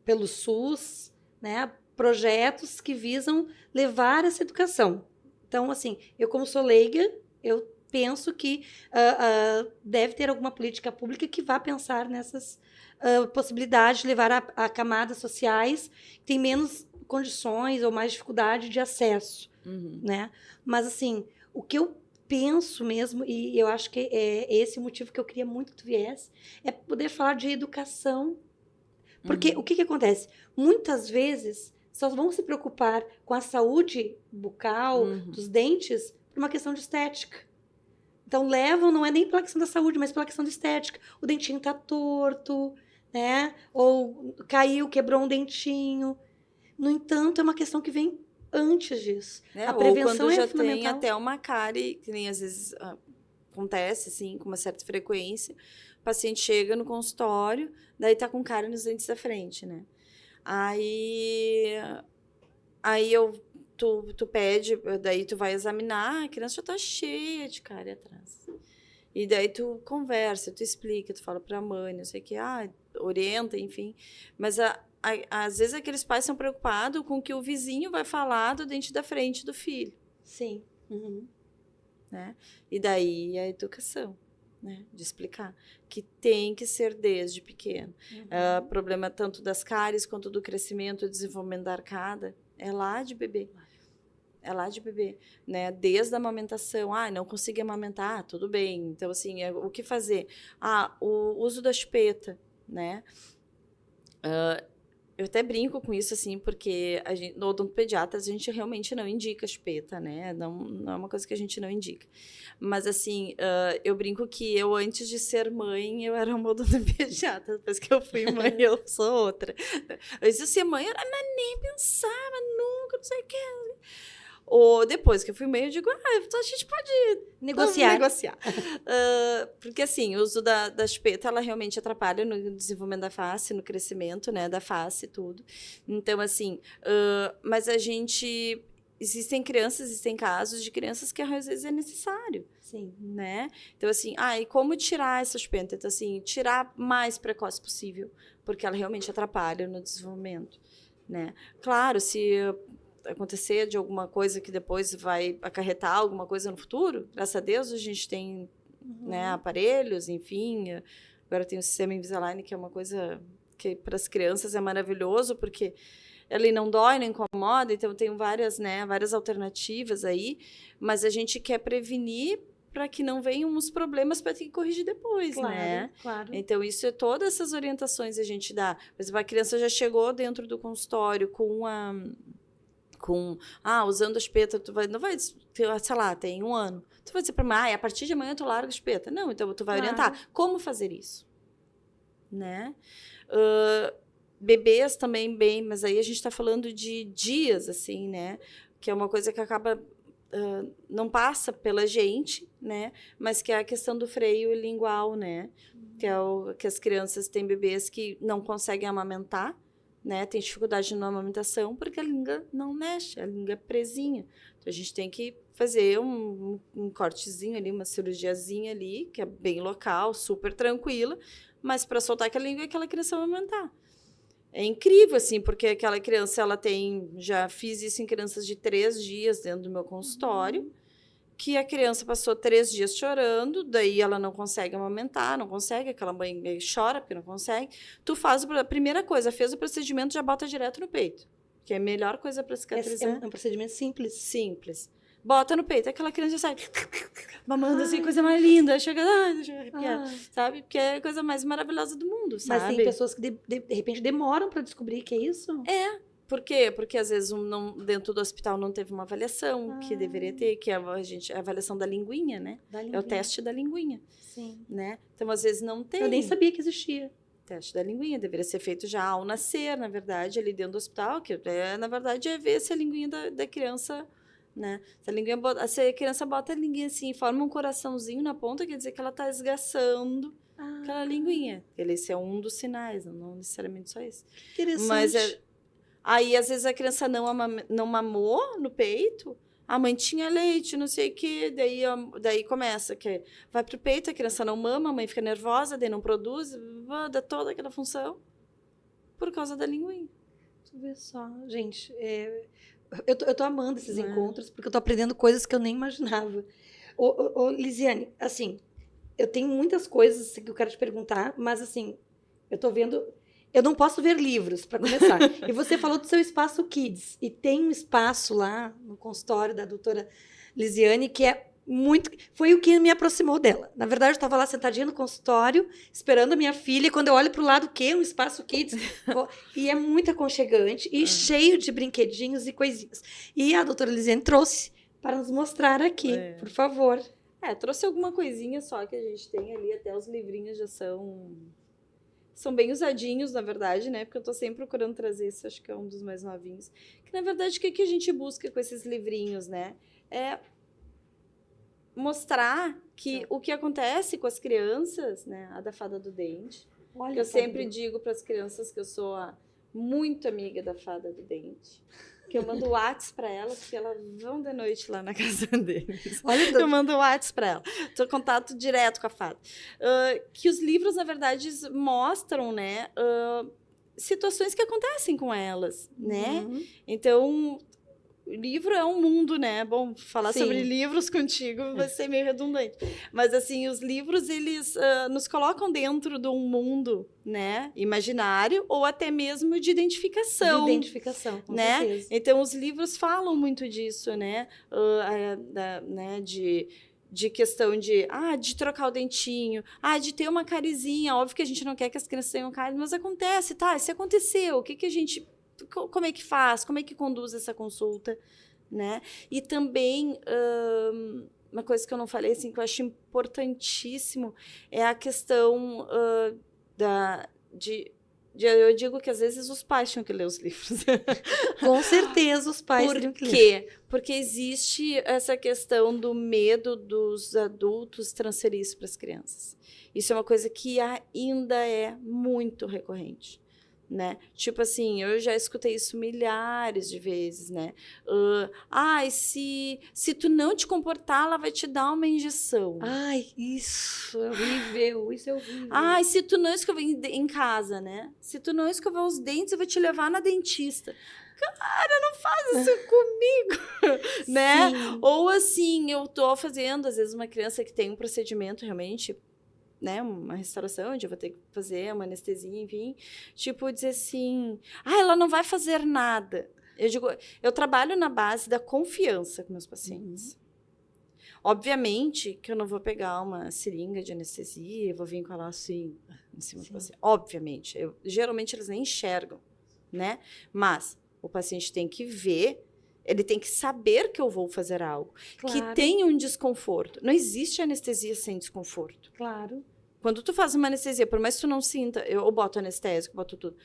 pelo SUS, né, projetos que visam levar essa educação. Então, assim, eu como sou leiga, eu penso que deve ter alguma política pública que vá pensar nessas possibilidades de levar a camadas sociais que têm menos condições ou mais dificuldade de acesso, né? Mas, assim, o que eu penso mesmo, e eu acho que é esse o motivo que eu queria muito que tu viesse, é poder falar de educação. Porque o que acontece? Muitas vezes só vão se preocupar com a saúde bucal, dos dentes, por uma questão de estética. Então, levam, não é nem pela questão da saúde, mas pela questão da estética. O dentinho tá torto, né? Ou caiu, quebrou um dentinho. No entanto, é uma questão que vem antes disso. A prevenção ou quando já é fundamental. tem até uma cárie, que nem às vezes acontece, assim, com uma certa frequência, o paciente chega no consultório, daí tá com cárie nos dentes da frente, né? Aí tu pede, daí tu vai examinar, a criança já tá cheia de cárie atrás. E daí tu conversa, tu explica, tu fala pra mãe, não sei o que, orienta, enfim. Mas às vezes aqueles pais são preocupados com o que o vizinho vai falar do dente da frente do filho. Sim. Né? E daí a educação, né? De explicar que tem que ser desde pequeno. Problema tanto das cáries quanto do crescimento e desenvolvimento da arcada é lá de bebê. É lá de bebê, né? Desde a amamentação. Não consigo amamentar, tudo bem. Então, assim, o que fazer? O uso da chupeta, né? Eu até brinco com isso, assim, porque no odontopediatra a gente realmente não indica chupeta, né? Não é uma coisa que a gente não indica. Mas, assim, eu brinco que eu, antes de ser mãe, eu era uma odontopediatra. Depois que eu fui mãe, eu sou outra. Antes de ser mãe, eu nem pensava nunca, não sei o que. Ou depois que eu fui mãe, eu digo, então a gente pode negociar. Porque, assim, o uso da chupeta, ela realmente atrapalha no desenvolvimento da face, no crescimento, né, da face e tudo. Então, assim, mas a gente... Existem casos de crianças que às vezes é necessário. Sim. Né? Então, assim, e como tirar essa chupeta? Então, assim, tirar mais precoce possível, porque ela realmente atrapalha no desenvolvimento, né? Claro, se acontecer de alguma coisa que depois vai acarretar alguma coisa no futuro, graças a Deus a gente tem né, aparelhos, enfim, agora tem o sistema Invisalign, que é uma coisa que para as crianças é maravilhoso, porque ele não dói, não incomoda, então tem várias alternativas aí, mas a gente quer prevenir para que não venham uns problemas para ter que corrigir depois, né? Claro. Então, todas essas orientações a gente dá. Por exemplo, a criança já chegou dentro do consultório usando a chupeta, não vai, sei lá, tem 1 ano. Tu vai dizer para mim, a partir de amanhã tu larga a chupeta. Não, então tu vai orientar. Como fazer isso? Né? Bebês também bem, mas aí a gente está falando de dias, assim, né? Que é uma coisa que acaba... não passa pela gente, né? Mas que é a questão do freio lingual, né? que as crianças têm bebês que não conseguem amamentar, né? Tem dificuldade na amamentação porque a língua não mexe, a língua é presinha. Então, a gente tem que fazer um cortezinho ali, uma cirurgiazinha ali, que é bem local, super tranquila, mas para soltar aquela língua e aquela criança amamentar. É incrível, assim, porque aquela criança, ela tem... Já fiz isso em crianças de 3 dias dentro do meu consultório, que a criança passou 3 dias chorando, daí ela não consegue amamentar, não consegue, aquela mãe chora porque não consegue. Tu faz a primeira coisa, fez o procedimento, já bota direto no peito, que é a melhor coisa para cicatrizar. É um procedimento simples. Simples. Bota no peito, aquela criança já sai mamando assim, coisa mais linda, chega, deixa eu arrepiar, sabe? Porque é a coisa mais maravilhosa do mundo, sabe? Mas tem pessoas que de repente demoram para descobrir que é isso? Por quê? Porque às vezes dentro do hospital não teve uma avaliação que deveria ter, que é a avaliação da linguinha, né? É o teste da linguinha. Sim. Né? Então, às vezes não tem. Eu nem sabia que existia. Teste da linguinha, deveria ser feito já ao nascer, na verdade, ali dentro do hospital, que na verdade é ver se a linguinha da criança, né? Se a criança bota a linguinha assim, forma um coraçãozinho na ponta, quer dizer que ela está esgaçando aquela linguinha. Esse é um dos sinais, não necessariamente só esse. Interessante. Mas aí, às vezes, a criança não mamou no peito, a mãe tinha leite, não sei o quê, daí começa, que vai pro peito, a criança não mama, a mãe fica nervosa, daí não produz, dá toda aquela função por causa da linguinha. Deixa eu ver só. Gente, eu tô amando esses encontros, porque eu tô aprendendo coisas que eu nem imaginava. Ô, Lisiane, assim, eu tenho muitas coisas que eu quero te perguntar, mas assim, eu tô vendo... Eu não posso ver livros, para começar. E você falou do seu espaço Kids. E tem um espaço lá no consultório da doutora Lisiane que é muito... Foi o que me aproximou dela. Na verdade, eu estava lá sentadinha no consultório, esperando a minha filha, e quando eu olho para o lado, um espaço Kids. E é muito aconchegante e cheio de brinquedinhos e coisinhas. E a doutora Lisiane trouxe para nos mostrar aqui, por favor. Trouxe alguma coisinha só que a gente tem ali, até os livrinhos já são bem usadinhos, na verdade, né? Porque eu tô sempre procurando trazer isso, acho que é um dos mais novinhos. Que, na verdade, o que a gente busca com esses livrinhos, né? É mostrar que o que acontece com as crianças, né? A da fada do dente. Olha, eu sempre digo para as crianças que eu sou muito amiga da fada do dente. Que eu mando WhatsApp para elas, porque elas vão de noite lá na casa deles. Eu mando WhatsApp para elas. Estou em contato direto com a fada. Que os livros, na verdade, mostram, né, situações que acontecem com elas, né? Então, o livro é um mundo, né? Bom, falar sobre livros contigo vai ser meio redundante. Mas, assim, os livros, eles nos colocam dentro de um mundo, né? Imaginário ou até mesmo de identificação. De identificação, com certeza. Então, os livros falam muito disso, né? De questão de trocar o dentinho, de ter uma carizinha. Óbvio que a gente não quer que as crianças tenham cárie, mas acontece, tá? Se aconteceu, o que a gente... Como é que faz? Como é que conduz essa consulta? Né? E também, uma coisa que eu não falei, assim, que eu acho importantíssimo, é a questão eu digo que, às vezes, os pais tinham que ler os livros. Com certeza, os pais tinham que ler. Por quê? Porque existe essa questão do medo dos adultos transferir isso para as crianças. Isso é uma coisa que ainda é muito recorrente. Né? Tipo assim, eu já escutei isso milhares de vezes, né? Se tu não te comportar, ela vai te dar uma injeção. Isso é horrível, isso é horrível. Se tu não escovar em casa, né? Se tu não escovar os dentes, eu vou te levar na dentista. Cara, não faz isso comigo, né? Sim. Ou assim, eu tô fazendo, às vezes, uma criança que tem um procedimento realmente, né, uma restauração, onde eu vou ter que fazer uma anestesia, enfim, tipo, dizer assim, ela não vai fazer nada. Eu digo, eu trabalho na base da confiança com meus pacientes. Obviamente que eu não vou pegar uma seringa de anestesia, vou vir com ela assim, em cima do paciente. Obviamente, geralmente eles nem enxergam, né, mas o paciente tem que ver, ele tem que saber que eu vou fazer algo, que tem um desconforto. Não existe anestesia sem desconforto. Claro. Quando tu faz uma anestesia, por mais que tu não sinta, eu boto anestésico, boto tudo,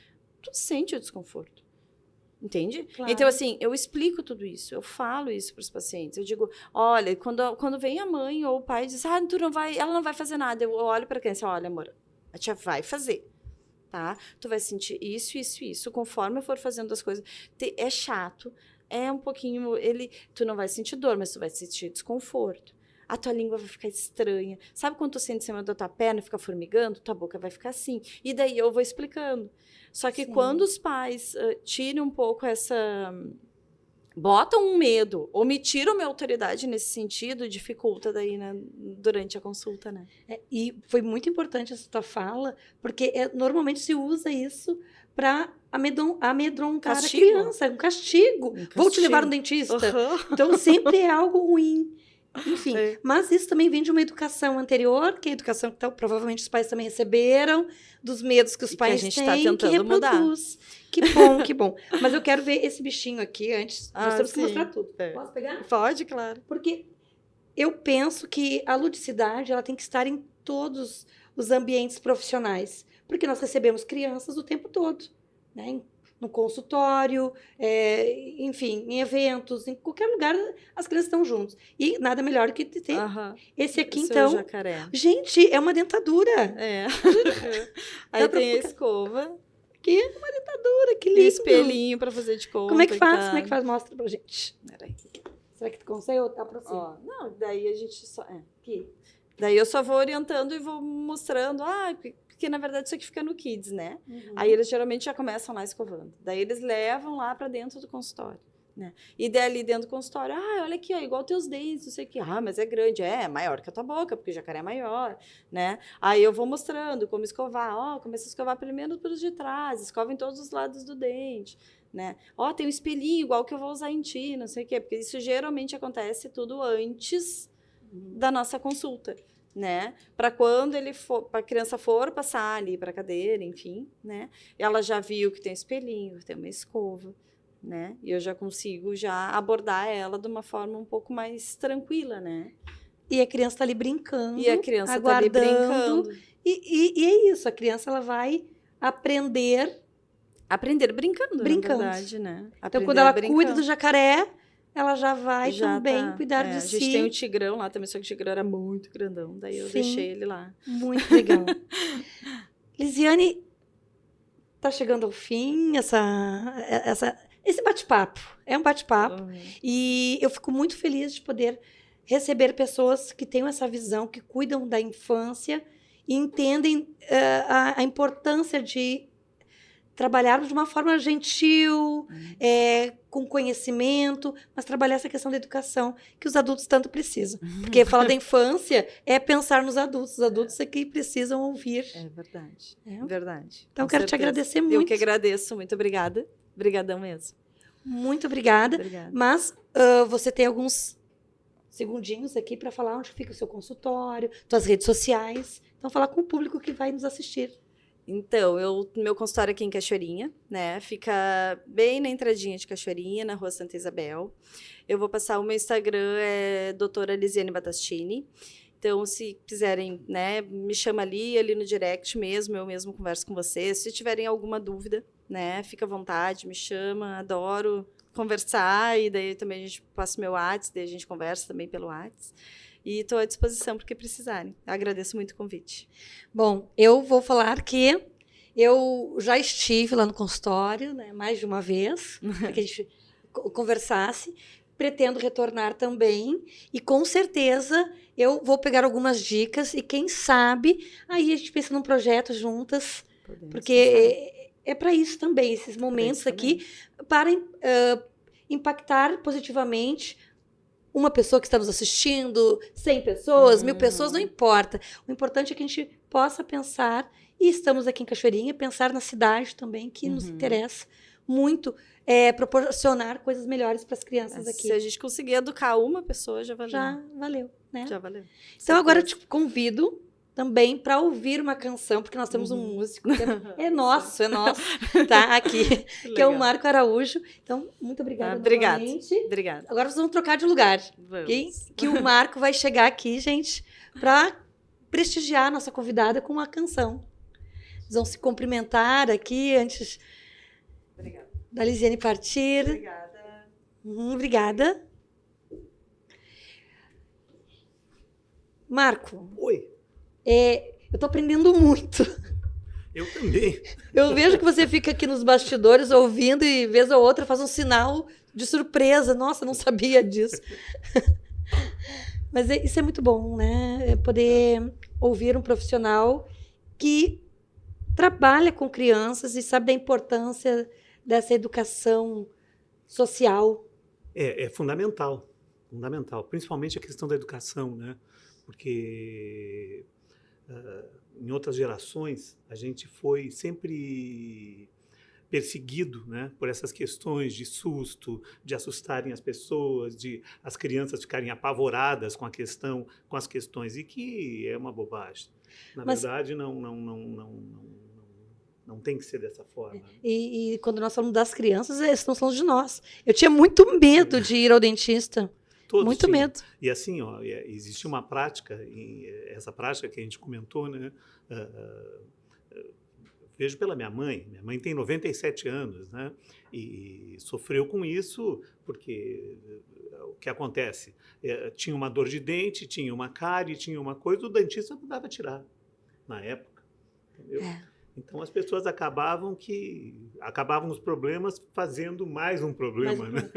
tu sente o desconforto. Entende? Claro. Então, assim, eu explico tudo isso, eu falo isso para os pacientes. Eu digo, olha, quando vem a mãe ou o pai e diz, ela não vai fazer nada. Eu olho para a criança, olha, amor, A tia vai fazer, tá? Tu vai sentir isso, isso, isso. Conforme eu for fazendo as coisas, é chato, é um pouquinho... Tu não vai sentir dor, mas tu vai sentir desconforto. A tua língua vai ficar estranha. Sabe quando tu sente em cima da tua perna e fica formigando? Tua boca vai ficar assim. E daí eu vou explicando. Só que quando os pais tiram um pouco essa... botam um medo ou me tiram minha autoridade nesse sentido, dificulta daí, né, durante a consulta, né? E foi muito importante essa tua fala, porque normalmente se usa isso para amedrontar a criança, um castigo. Vou te levar no dentista. Então sempre é algo ruim. Enfim, mas isso também vem de uma educação anterior, que é a educação que provavelmente os pais também receberam, dos medos que os pais têm, que a gente está tentando mudar. Que bom, que bom. Mas eu quero ver esse bichinho aqui antes. Nós temos que mostrar tudo. Posso pegar? Pode, claro. Porque eu penso que a ludicidade ela tem que estar em todos os ambientes profissionais. Porque nós recebemos crianças o tempo todo, né? No consultório, enfim, em eventos, em qualquer lugar, as crianças estão juntas. E nada melhor que ter esse aqui, então. Jacaré. Gente, é uma dentadura. Aí tem a escova. Que é uma dentadura, que lindo. E espelhinho para fazer de conta. Como é que faz? Como é que faz? Mostra pra gente. Peraí. Será que tu consegue ou aproxima? Não, daí a gente só... Aqui. Daí eu só vou orientando e vou mostrando. Porque, na verdade, isso aqui fica no Kids, né? Aí eles geralmente já começam lá escovando. Daí eles levam lá para dentro do consultório, né? E daí ali dentro do consultório, olha aqui, igual teus dentes, não sei o que. Mas é grande. É maior que a tua boca, porque o jacaré é maior, né? Aí eu vou mostrando como escovar. Começa a escovar pelo menos pelos de trás, escova em todos os lados do dente, né? Tem um espelhinho igual que eu vou usar em ti, não sei o quê. Porque isso geralmente acontece tudo antes da nossa consulta, né? Para quando a criança for passar ali para a cadeira, enfim, né? Ela já viu que tem espelhinho, que tem uma escova, né? E eu já consigo abordar ela de uma forma um pouco mais tranquila, né? E a criança está ali brincando, e a criança aguardando. Tá ali brincando. E é isso, a criança ela vai aprender brincando, na verdade, né? Então, quando ela cuida do jacaré, ela já vai também cuidar de si. A gente tem um tigrão lá também, só que o tigrão era muito grandão. Daí eu deixei ele lá. Muito legal. Lisiane, tá chegando ao fim esse bate-papo. É um bate-papo. E eu fico muito feliz de poder receber pessoas que tenham essa visão, que cuidam da infância e entendem a importância de trabalhar de uma forma gentil, com conhecimento, mas trabalhar essa questão da educação que os adultos tanto precisam. Porque falar da infância é pensar nos adultos. Os adultos é que precisam ouvir. É verdade. Verdade. Então, quero te agradecer muito. Eu que agradeço. Muito obrigada. Obrigadão mesmo. Muito obrigada. Mas você tem alguns segundinhos aqui para falar onde fica o seu consultório, suas redes sociais. Então, falar com o público que vai nos assistir. Então, meu consultório aqui em Cachoeirinha, né? Fica bem na entradinha de Cachoeirinha, na rua Santa Isabel. Eu vou passar o meu Instagram, doutora Lisiane Battastini. Então, se quiserem, né, me chama ali no direct mesmo, eu mesmo converso com vocês. Se tiverem alguma dúvida, né, fica à vontade, me chama, adoro conversar. E daí também a gente passa o meu WhatsApp, daí a gente conversa também pelo WhatsApp. E estou à disposição para o que precisarem. Agradeço muito o convite. Bom, eu vou falar que eu já estive lá no consultório, né, mais de uma vez, para que a gente conversasse. Pretendo retornar também. E, com certeza, eu vou pegar algumas dicas. E, quem sabe, aí a gente pensa num projeto juntas. Porque é para isso também, esses momentos aqui, para impactar positivamente uma pessoa que está nos assistindo, 100 pessoas, 1000 pessoas, não importa. O importante é que a gente possa pensar, e estamos aqui em Cachoeirinha, pensar na cidade também, que nos interessa muito, proporcionar coisas melhores para as crianças aqui. Se a gente conseguir educar uma pessoa, já valeu. Já valeu, né? Já valeu. Então, agora eu te convido também para ouvir uma canção, porque nós temos um músico que é nosso, tá? Aqui, que é o Marco Araújo. Então, muito obrigada novamente. Obrigada. Agora vocês vão trocar de lugar. Vamos. Que o Marco vai chegar aqui, gente, para prestigiar a nossa convidada com uma canção. Eles vão se cumprimentar aqui antes da Lisiane partir. Obrigada. Obrigada. Marco. Oi. Eu estou aprendendo muito. Eu também. Eu vejo que você fica aqui nos bastidores ouvindo e, vez ou outra, faz um sinal de surpresa. Nossa, não sabia disso. Mas isso é muito bom, né? É poder ouvir um profissional que trabalha com crianças e sabe da importância dessa educação social. É fundamental, fundamental. Principalmente a questão da educação, né? Porque em outras gerações a gente foi sempre perseguido, né, por essas questões de susto, de assustarem as pessoas, de as crianças ficarem apavoradas com as questões, e que é uma bobagem. Na verdade, não tem que ser dessa forma. E quando nós falamos das crianças, estamos falando de nós. Eu tinha muito medo de ir ao dentista. Todos muito tinham. Medo. E assim, existia uma prática, essa prática que a gente comentou, né? Vejo pela minha mãe tem 97 anos, né? E sofreu com isso porque o que acontece? Tinha uma dor de dente, tinha uma cárie, tinha uma coisa, o dentista não dava tirar na época, entendeu? Então as pessoas acabavam os problemas fazendo mais um problema, né?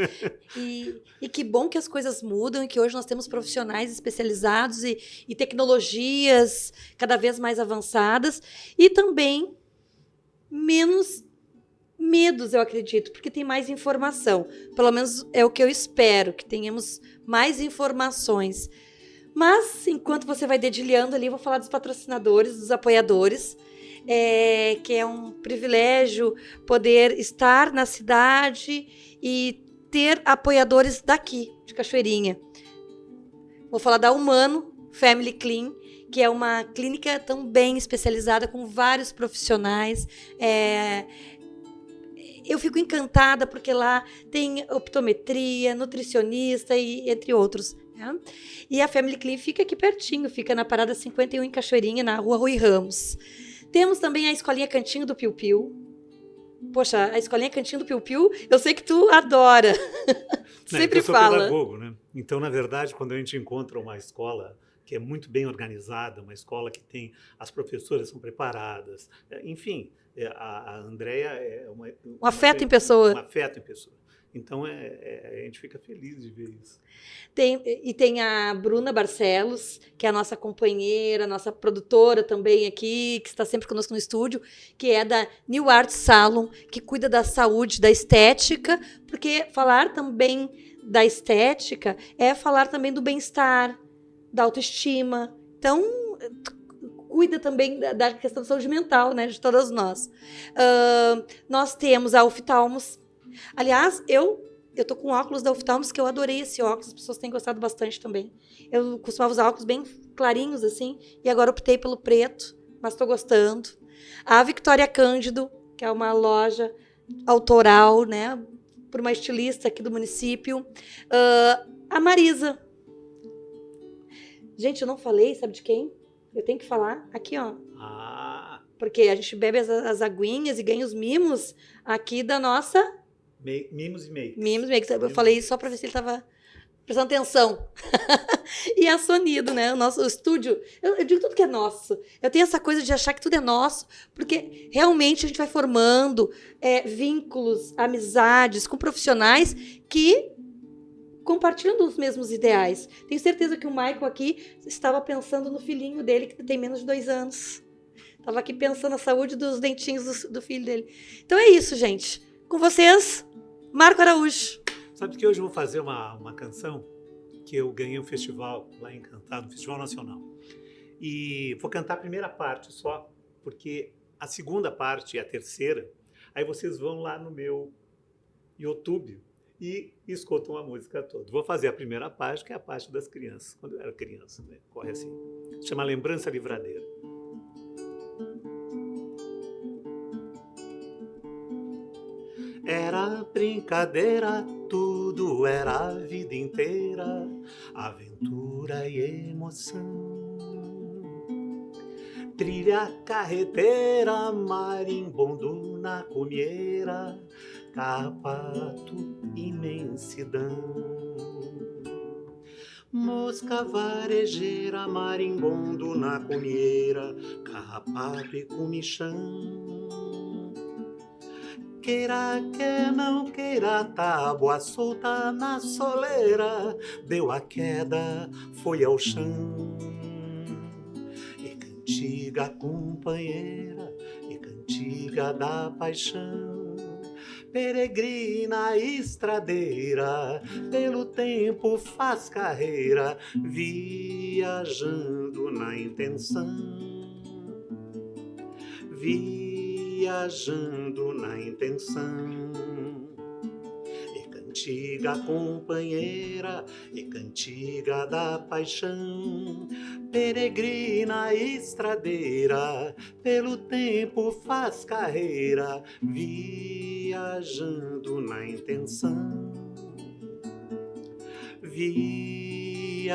E que bom que as coisas mudam e que hoje nós temos profissionais especializados e tecnologias cada vez mais avançadas e também menos medos, eu acredito, porque tem mais informação. Pelo menos é o que eu espero, que tenhamos mais informações. Mas, enquanto você vai dedilhando ali, eu vou falar dos patrocinadores, dos apoiadores, que é um privilégio poder estar na cidade e ter apoiadores daqui, de Cachoeirinha. Vou falar da Humano Family Clean, que é uma clínica também especializada com vários profissionais. Eu fico encantada porque lá tem optometria, nutricionista e entre outros. Né? E a Family Clean fica aqui pertinho, fica na Parada 51 em Cachoeirinha, na Rua Rui Ramos. Temos também a Escolinha Cantinho do Piu Piu. Poxa, a Escolinha Cantinho do Piu Piu, eu sei que tu adora. Sempre fala. Eu sou pedagogo, né? Então, na verdade, quando a gente encontra uma escola que é muito bem organizada, uma escola que tem as professoras são preparadas, enfim, a Andréia é um afeto em pessoa. Um afeto em pessoa. Então, a gente fica feliz de ver isso. Tem a Bruna Barcelos, que é a nossa companheira, nossa produtora também aqui, que está sempre conosco no estúdio, que é da New Art Salon, que cuida da saúde, da estética, porque falar também da estética é falar também do bem-estar, da autoestima. Então, cuida também da questão da saúde mental, né, de todas nós. Nós temos a Oftalmos. Aliás, eu tô com óculos da Oftalmos, que eu adorei esse óculos, as pessoas têm gostado bastante também. Eu costumava usar óculos bem clarinhos, assim, e agora optei pelo preto, mas estou gostando. A Victoria Cândido, que é uma loja autoral, né, por uma estilista aqui do município. A Marisa. Gente, eu não falei, sabe de quem? Eu tenho que falar aqui, ó. Porque a gente bebe as aguinhas e ganha os mimos aqui da nossa... Mimos e makes. Mimos e makes. Eu falei isso só para ver se ele estava prestando atenção. E a Sonido, né? O nosso estúdio. Eu digo tudo que é nosso. Eu tenho essa coisa de achar que tudo é nosso, porque realmente a gente vai formando vínculos, amizades com profissionais que compartilham dos mesmos ideais. Tenho certeza que o Michael aqui estava pensando no filhinho dele, que tem menos de 2 anos. Estava aqui pensando na saúde dos dentinhos do filho dele. Então é isso, gente. Com vocês, Marco Araújo. Sabe que hoje eu vou fazer uma canção que eu ganhei um festival lá em Encantado, um festival nacional. E vou cantar a primeira parte só, porque a segunda parte e a terceira, aí vocês vão lá no meu YouTube e escutam a música toda. Vou fazer a primeira parte, que é a parte das crianças, quando eu era criança, né? Corre assim. Chama Lembrança Livradeira. Era brincadeira, tudo era a vida inteira, aventura e emoção. Trilha carreteira, marimbondo na comieira, carrapato, imensidão. Mosca varejeira, marimbondo na comieira, carrapato e comichão. Queira que não queira, tábua solta na soleira, deu a queda, foi ao chão. E cantiga companheira, e cantiga da paixão, peregrina estradeira, pelo tempo faz carreira, viajando na intenção. Viajando na intenção. E cantiga companheira, e cantiga da paixão, peregrina estradeira, pelo tempo faz carreira, viajando na intenção. Viajando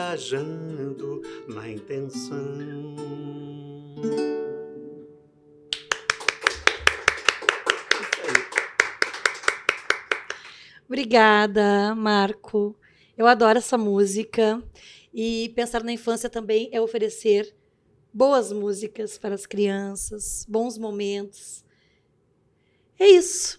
na intenção. Obrigada, Marco. Eu adoro essa música. E pensar na infância também é oferecer boas músicas para as crianças, bons momentos. É isso.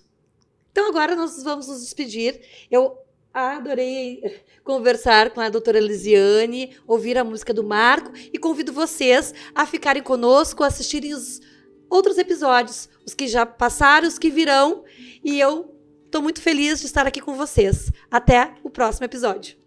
Então agora nós vamos nos despedir. Eu adorei conversar com a doutora Elisiane, ouvir a música do Marco e convido vocês a ficarem conosco, assistirem os outros episódios, os que já passaram, os que virão. E eu estou muito feliz de estar aqui com vocês. Até o próximo episódio.